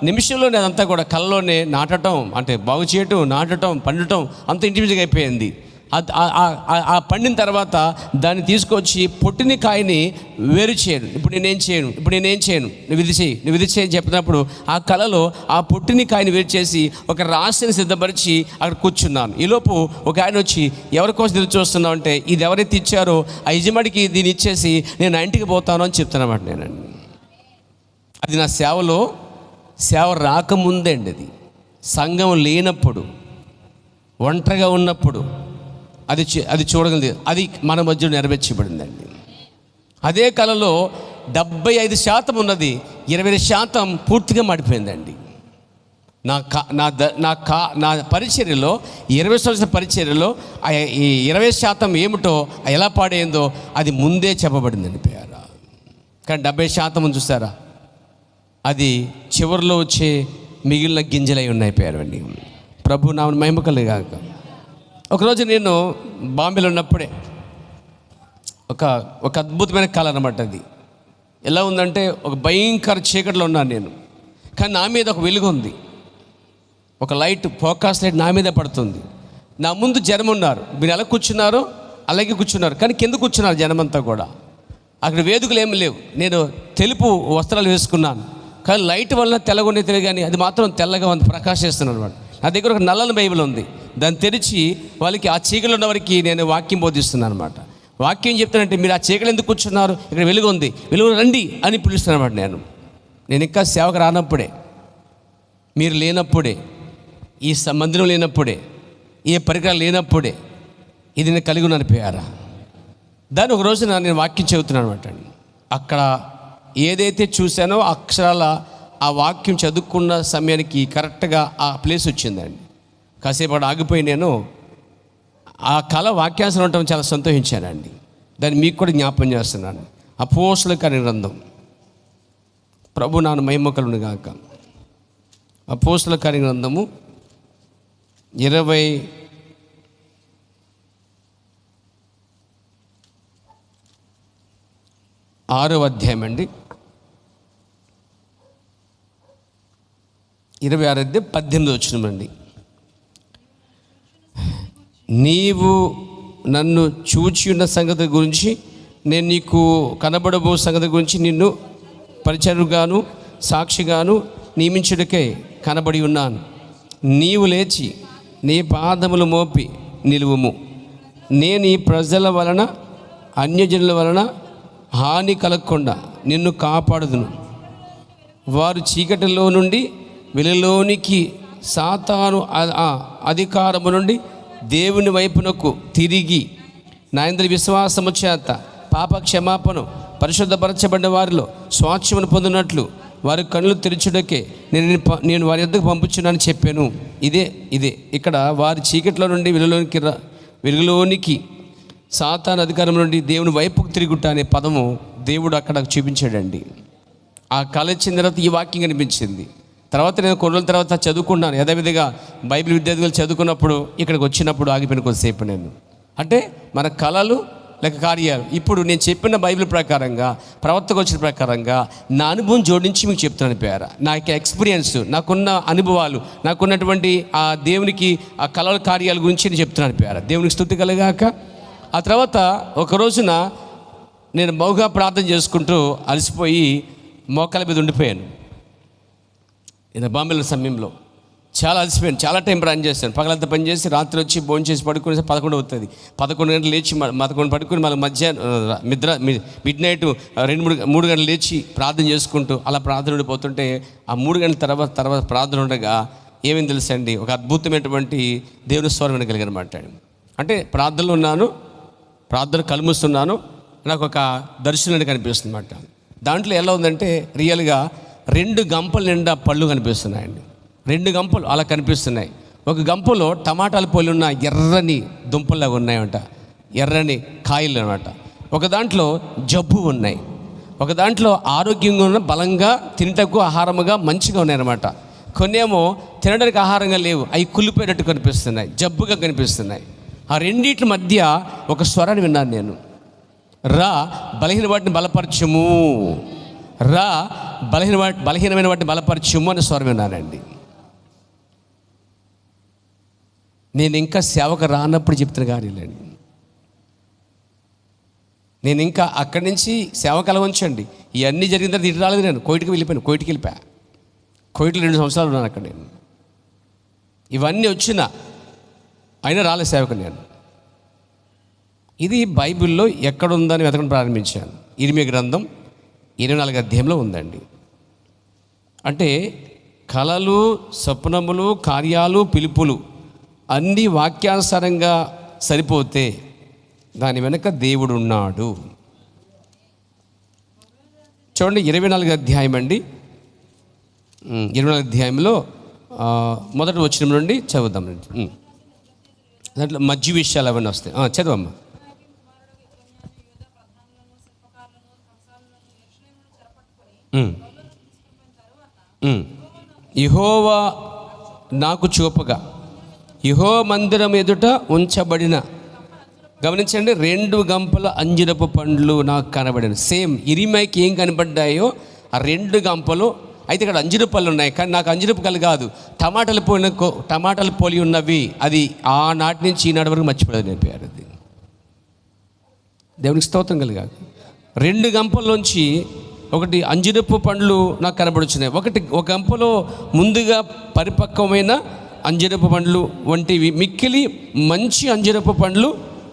నిమిషంలోనే అదంతా కూడా కళ్ళలోనే నాటడం, అంటే బాగు చేయటం, నాటడం, పండటం అంత ఇంటిమిజిగా అయిపోయింది. ఆ పండిన తర్వాత దాన్ని తీసుకొచ్చి పొట్టిని కాయని వేరు చేయను. ఇప్పుడు నేనేం చేయను, నువ్వు ఇది చేయి చెప్పినప్పుడు ఆ కళలో ఆ పొట్టిని కాయని వేరు చేసి ఒక రాశిని సిద్ధపరిచి అక్కడ కూర్చున్నాను. ఈలోపు ఒక ఆయన వచ్చి ఎవరి కోసం ఎదురు చూస్తున్నావు అంటే, ఇది ఎవరైతే ఇచ్చారో ఆ యజమానికి దీన్ని ఇచ్చేసి నేను ఆ ఇంటికి పోతాను అని చెప్తున్నమాట. నేనండి అది నా సేవ రాకముందే అండి. సంఘం లేనప్పుడు, ఒంటరిగా ఉన్నప్పుడు అది చూడగలిగింది. అది మన మధ్యలో నెరవేర్చబడిందండి. అదే కళలో 75% ఉన్నది, 20% పూర్తిగా మాడిపోయిందండి. నా పరిచర్యలో 20 సంవత్సరాల పరిచర్యలో ఈ 20% ఏమిటో ఎలా పాడైందో అది ముందే చెప్పబడిందండి పేర. కానీ 70% చూసారా, అది చివరిలో వచ్చే మిగిలిన గింజలై ఉన్నాయి పేరండి. ప్రభు నామమున మహిమ కలుగాక. ఒకరోజు నేను బాంబేలో ఉన్నప్పుడే ఒక అద్భుతమైన కళ అన్నమాట. అది ఎలా ఉందంటే ఒక భయంకర చీకటిలో ఉన్నాను నేను, కానీ నా మీద ఒక వెలుగు ఉంది. ఒక లైట్, ఫోకస్ లైట్ నా మీద పడుతుంది. నా ముందు జనం ఉన్నారు. మీరు ఎలా కూర్చున్నారో అలాగే కూర్చున్నారు, కానీ కింద కూర్చున్నారు జనమంతా కూడా. అక్కడ వేదికలు ఏమి లేవు. నేను తెలుపు వస్త్రాలు వేసుకున్నాను, కానీ లైట్ వల్ల తెల్లగొనే తెలియదు, కానీ అది మాత్రం తెల్లగా ఉంది, ప్రకాశిస్తున్నాను అనమాట. నా దగ్గర ఒక నల్లని బైబిల్ ఉంది. దాన్ని తెరిచి వాళ్ళకి, ఆ చీకలు ఉన్న వారికి నేను వాక్యం బోధిస్తున్నాను అనమాట. వాక్యం చెప్తానంటే, మీరు ఆ చీకలు ఎందుకు కూర్చున్నారు, ఇక్కడ వెలుగు ఉంది, వెలుగు రండి అని పిలుస్తున్నాను అనమాట. నేను ఇంకా సేవకు రానప్పుడే, మీరు లేనప్పుడే, ఈ మందిరం లేనప్పుడే, ఏ పరికరాలు లేనప్పుడే ఇది నేను కలిగి ఉన్నాను పేరా. దాన్ని ఒక రోజున నేను వాక్యం చెబుతున్నాను అనమాట. అక్కడ ఏదైతే చూశానో అక్షరాల ఆ వాక్యం చదువుకున్న సమయానికి కరెక్ట్గా ఆ ప్లేస్ వచ్చిందండి. కాసేపు ఆగిపోయి నేను ఆ కళ వాక్యాసనం ఉండటం చాలా సంతోషించానండి. దాన్ని మీకు కూడా జ్ఞాపకం చేస్తున్నాను. అపోస్తలుల కార్య గ్రంథం, ప్రభు నాన్న మహిమ కలుగును గాక. అపోస్తలుల కార్య గ్రంథము 26వ అధ్యాయం అండి. 26:18 వచ్చినామండి. నీవు నన్ను చూచి ఉన్న సంగతి గురించి, నేను నీకు కనబడబో సంగతి గురించి నిన్ను పరిచరుగాను సాక్షిగాను నియమించుటకే కనబడి ఉన్నాను. నీవు లేచి నీ పాదములు మోపి నిలువుము. నేను ఈ ప్రజల వలన అన్యజనుల వలన హాని కలగకుండా నిన్ను కాపాడుదును. వారు చీకటిలో నుండి వెలుగులోనికి, సాతాను అధికారము నుండి దేవుని వైపునకు తిరిగి నా యందు విశ్వాసము చేత పాప క్షమాపణ పరిశుద్ధపరచబడిన వారిలో స్వాస్థ్యమును పొందినట్లు వారి కళ్ళు తెరచుటకే నేను వారి యొద్దకు పంపుచున్నానని చెప్పాను. ఇదే ఇక్కడ వారి చీకటిలో నుండి వెలుగులోనికి సాతాను అధికారం నుండి దేవుని వైపుకు తిరుగుట అనే పదము దేవుడు అక్కడ చూపించాడండి. ఆ కళ వచ్చిన తర్వాత ఈ వాక్యం కనిపించింది. తర్వాత నేను కొన్ని రోజుల తర్వాత చదువుకున్నాను. యథావిధిగా బైబిల్ విద్యార్థులు చదువుకున్నప్పుడు ఇక్కడికి వచ్చినప్పుడు ఆగిపోయిన కొద్దిసేపు నేను, అంటే మన కళలు లేక కార్యాలు. ఇప్పుడు నేను చెప్పిన బైబిల్ ప్రకారంగా, ప్రవర్తకు వచ్చిన ప్రకారంగా నా అనుభవం జోడించి మీకు చెప్తున్నాను పేర. నా యొక్క ఎక్స్పీరియన్స్, నాకున్న అనుభవాలు, నాకున్నటువంటి ఆ దేవునికి ఆ కళల కార్యాల గురించి నేను చెప్తున్నాను పేర. దేవునికి స్తుతి కలుగాక. ఆ తర్వాత ఒక రోజున నేను బహుగా ప్రార్థన చేసుకుంటూ అలసిపోయి మోకాల మీద ఉండిపోయాను. నేను బాంబేలో సమయంలో చాలా అలసిపోయాను. చాలా టైం రన్ చేశాను. పగలంతా పని చేసి రాత్రి వచ్చి భోజనం చేసి పడుకునే 11 అవుతుంది. 11 గంటలు లేచి 11 పడుకుని మళ్ళీ మధ్యాహ్నం మిడ్ నైట్ 2-3 గంటలు లేచి ప్రార్థన చేసుకుంటూ అలా ప్రార్థన ఉండిపోతుంటే ఆ 3 గంటల తర్వాత ప్రార్థన ఉండగా ఏమేమి తెలుసండి, ఒక అద్భుతమైనటువంటి దేవుని స్వరం వినగలిగానమాట. అంటే ప్రార్థనలో ఉన్నాను, ప్రార్థన కలుముస్తున్నాను, నాకు ఒక దర్శనం కనిపిస్తుంది అన్నమాట. దాంట్లో ఎలా ఉందంటే రియల్గా 2 గంపల నిండా పళ్ళు కనిపిస్తున్నాయండి. 2 గంపలు అలా కనిపిస్తున్నాయి. ఒక గంపలో టమాటాలు పోలి ఉన్న ఎర్రని దుంపల్లాగా ఉన్నాయంట, ఎర్రని కాయలు అనమాట. ఒక దాంట్లో జబ్బు ఉన్నాయి, ఒక దాంట్లో ఆరోగ్యంగా ఉన్న బలంగా తినటకు ఆహారముగా మంచిగా ఉన్నాయన్నమాట. కొన్నేమో తినడానికి ఆహారంగా లేవు, అవి కుళ్ళిపోయేటట్టు కనిపిస్తున్నాయి, జబ్బుగా కనిపిస్తున్నాయి. ఆ రెండింటి మధ్య ఒక స్వరాన్ని విన్నాను నేను. రా బలహీన వాటిని బలపరచము, రా బలహీనమైన వాటిని బలపరచము అనే స్వరం విన్నానండి. నేను ఇంకా సేవకు రానప్పుడు చెప్తున్న కార్యాలండి. నేను ఇంకా అక్కడి నుంచి సేవకు అలా ఉంచండి. ఇవన్నీ జరిగిన తర్వాత ఇటు రాలేదు. నేను కోయిట్కి వెళ్ళిపోయాను. కోయిట్లో 2 సంవత్సరాలు ఉన్నాను అక్కడ. నేను ఇవన్నీ వచ్చినా అయినా రాలేదు సేవకు నేను. ఇది బైబిల్లో ఎక్కడుందని వెతకడం ప్రారంభించాను. ఇర్మీయా గ్రంథం 24వ అధ్యాయంలో ఉందండి. అంటే కలలు, స్వప్నములు, కార్యాలు, పిలుపులు అన్నీ వాక్యానుసారంగా సరిపోతే దాని వెనక దేవుడు ఉన్నాడు. చూడండి 24వ అధ్యాయం అండి. 24వ అధ్యాయంలో మొదటి వచనం నుండి చదువుదాం. దాంట్లో మధ్య విషయాలు అవన్నీ వస్తాయి. చదవమ్మా. యెహోవా నాకు చూపగా యెహోవా మందిరం ఎదుట ఉంచబడిన, గమనించండి, 2 గంపల అంజరపు పండ్లు నాకు కనబడిన. సేమ్ ఇరిమీయాకి ఏం కనబడ్డాయో ఆ 2 గంపలు. అయితే ఇక్కడ అంజరపు పళ్ళు ఉన్నాయి, కానీ నాకు అంజరపు కళ్ళు కాదు, టమాటాలు పోలి ఉన్నవి. అది ఆనాటి నుంచి ఈనాటి వరకు మర్చిపోలేదు నేను పేరు. అది దేవునికి స్తోత్రం కలిగాక. 2 గంపల్లోంచి ఒకటి అంజరపు పండ్లు నాకు కనబడుచున్నాయి. ఒక గంపలో ముందుగా పరిపక్వమైన అంజరపు పండ్లు వంటివి మిక్కిలి మంచి అంజరపు పండ్లు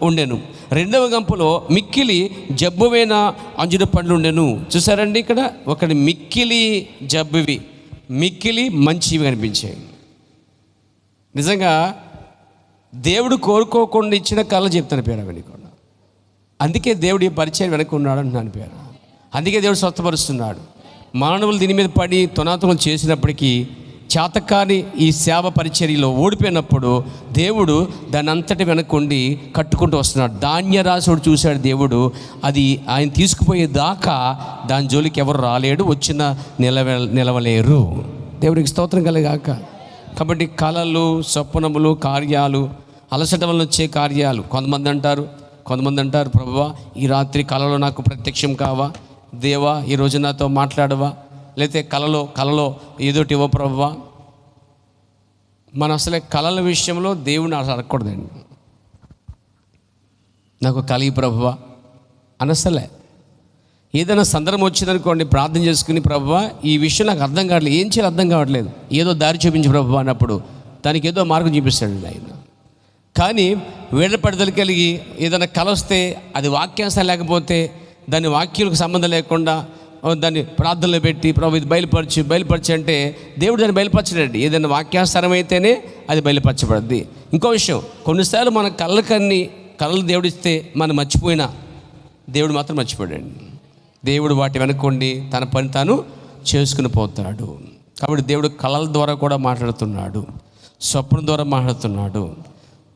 ఉండెను. 2వ గంపలో మిక్కిలి జబ్బువైన అంజరపు పండ్లు ఉండెను. చూసారండి, ఇక్కడ ఒకటి మిక్కిలి జబ్బువి, మిక్కిలి మంచివి కనిపించాయి. నిజంగా దేవుడు కోరుకోకుండా ఇచ్చిన కళ చెప్తాను పేరు అవన్నీ కూడా. అందుకే దేవుడి పరిచయం వెనక ఉన్నాడు అంటున్నాను పేరు. అందుకే దేవుడు స్వస్థపరుస్తున్నాడు. మానవులు దీని మీద పడి తొనాతులు చేసినప్పటికీ చేతకాని ఈ సేవ పరిచర్యలో ఓడిపోయినప్పుడు దేవుడు దాని అంతటి వెనక్కుండి కట్టుకుంటూ వస్తున్నాడు. ధాన్యరాశుడు చూశాడు దేవుడు, అది ఆయన తీసుకుపోయేదాకా దాని జోలికి ఎవరు రాలేడు, వచ్చిన నిలవలేరు. దేవుడికి స్తోత్రం కలిగాక. కాబట్టి కళలు, స్వప్నములు, కార్యాలు, అలసట వలన వచ్చే కార్యాలు. కొంతమంది అంటారు ప్రభువా ఈ రాత్రి కళలో నాకు ప్రత్యక్షం కావా, దేవా ఈ రోజు నాతో మాట్లాడవా, లేకపోతే కళలో ఏదోటి ఇవ్వ ప్రభువా. మనం అసలే కళల విషయంలో దేవుడిని అసలు అడగకూడదండి. నాకు కలిగి ప్రభువా అనసలే. ఏదైనా సందర్భం వచ్చిందనుకోండి, ప్రార్థన చేసుకుని ప్రభువా ఈ విషయం నాకు అర్థం కావట్లేదు, ఏం చేయాలి అర్థం కావట్లేదు, ఏదో దారి చూపించి ప్రభువా అన్నప్పుడు దానికి ఏదో మార్గం చూపిస్తాడు ఆయన. కానీ వేళ్ళ పడదలు కలిగి ఏదైనా కళ వస్తే అది వాక్యాన్సరం లేకపోతే దాని వాక్యాలకు సంబంధం లేకుండా దాన్ని ప్రార్థనలో పెట్టి ప్రభు ఇది బయలుపరచు అంటే దేవుడు దాన్ని బయలుపరచడండి. ఏదైనా వాక్యానుసారం అయితేనే అది బయలుపరచబడుద్ది. ఇంకో విషయం, కొన్నిసార్లు మన కళ్ళలు దేవుడిస్తే మనం మర్చిపోయినా దేవుడు మాత్రం మర్చిపోయాడండి. దేవుడు వాటి వెనక్కుండి తన పని తాను చేసుకుని పోతాడు. కాబట్టి దేవుడు కళల ద్వారా కూడా మాట్లాడుతున్నాడు, స్వప్నం ద్వారా మాట్లాడుతున్నాడు.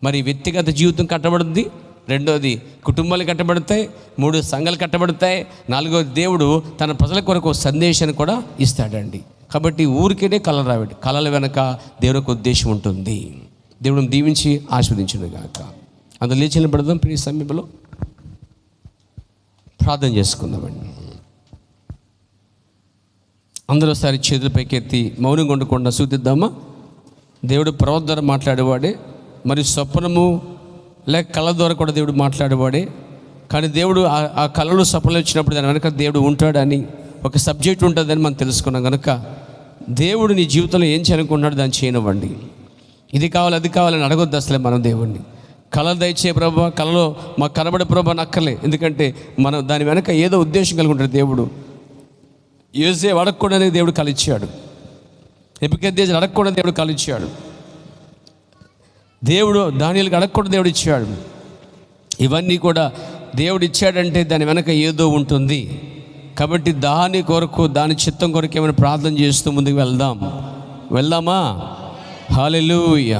మరి వ్యక్తిగత జీవితం కట్టబడుద్ది, 2వది కుటుంబాలు కట్టబడతాయి, 3 సంఘాలు కట్టబడతాయి, 4వది దేవుడు తన ప్రజల కొరకు సందేశాన్ని కూడా ఇస్తాడండి. కాబట్టి ఊరికేనే కళలు రావండి, కళల వెనక దేవునికి ఉద్దేశం ఉంటుంది. దేవుడిని దీవించి ఆస్వాదించును గాక. అందులో లేచి నిలబడదాం ప్రియ సమీపంలో. ప్రార్థన చేసుకుందామండి. అందరూ ఒకసారి చేతుల పైకెత్తి మౌనంగా ఉండకుండా సూతిద్దామా? దేవుడు ప్రవక్త ద్వారా మాట్లాడేవాడే, మరి స్వప్నము లేక కళ ద్వారా కూడా దేవుడు మాట్లాడేవాడే. కానీ దేవుడు ఆ కళలు స్వప్నలు వచ్చినప్పుడు దాని వెనక దేవుడు ఉంటాడని, ఒక సబ్జెక్ట్ ఉంటుందని మనం తెలుసుకున్నాం. కనుక దేవుడు నీ జీవితంలో ఏం చేయనుకుంటున్నాడు దాన్ని చేయనివ్వండి. ఇది కావాలి అది కావాలని అడగొద్దు అసలే మనం దేవుణ్ణి. కళ దయచే ప్రభా, కళలో మాకు కనబడే ప్రభా నక్కలే. ఎందుకంటే మనం దాని వెనక ఏదో ఉద్దేశం కలిగి ఉంటాడు దేవుడు. యోసే అడగకూడనే దేవుడు కలిచ్చాడు, నెబుకద్నెజరు అడగకుండా దేవుడు కలిచ్చాడు, దేవుడు దానియేలుకి అడగకుండా దేవుడు ఇచ్చాడు. ఇవన్నీ కూడా దేవుడు ఇచ్చాడంటే దాని వెనక ఏదో ఉంటుంది. కాబట్టి దాని కొరకు, దాని చిత్తం కొరకు ఏమైనా ప్రార్థన చేస్తూ ముందుకు వెళ్దామా? హల్లెలూయా.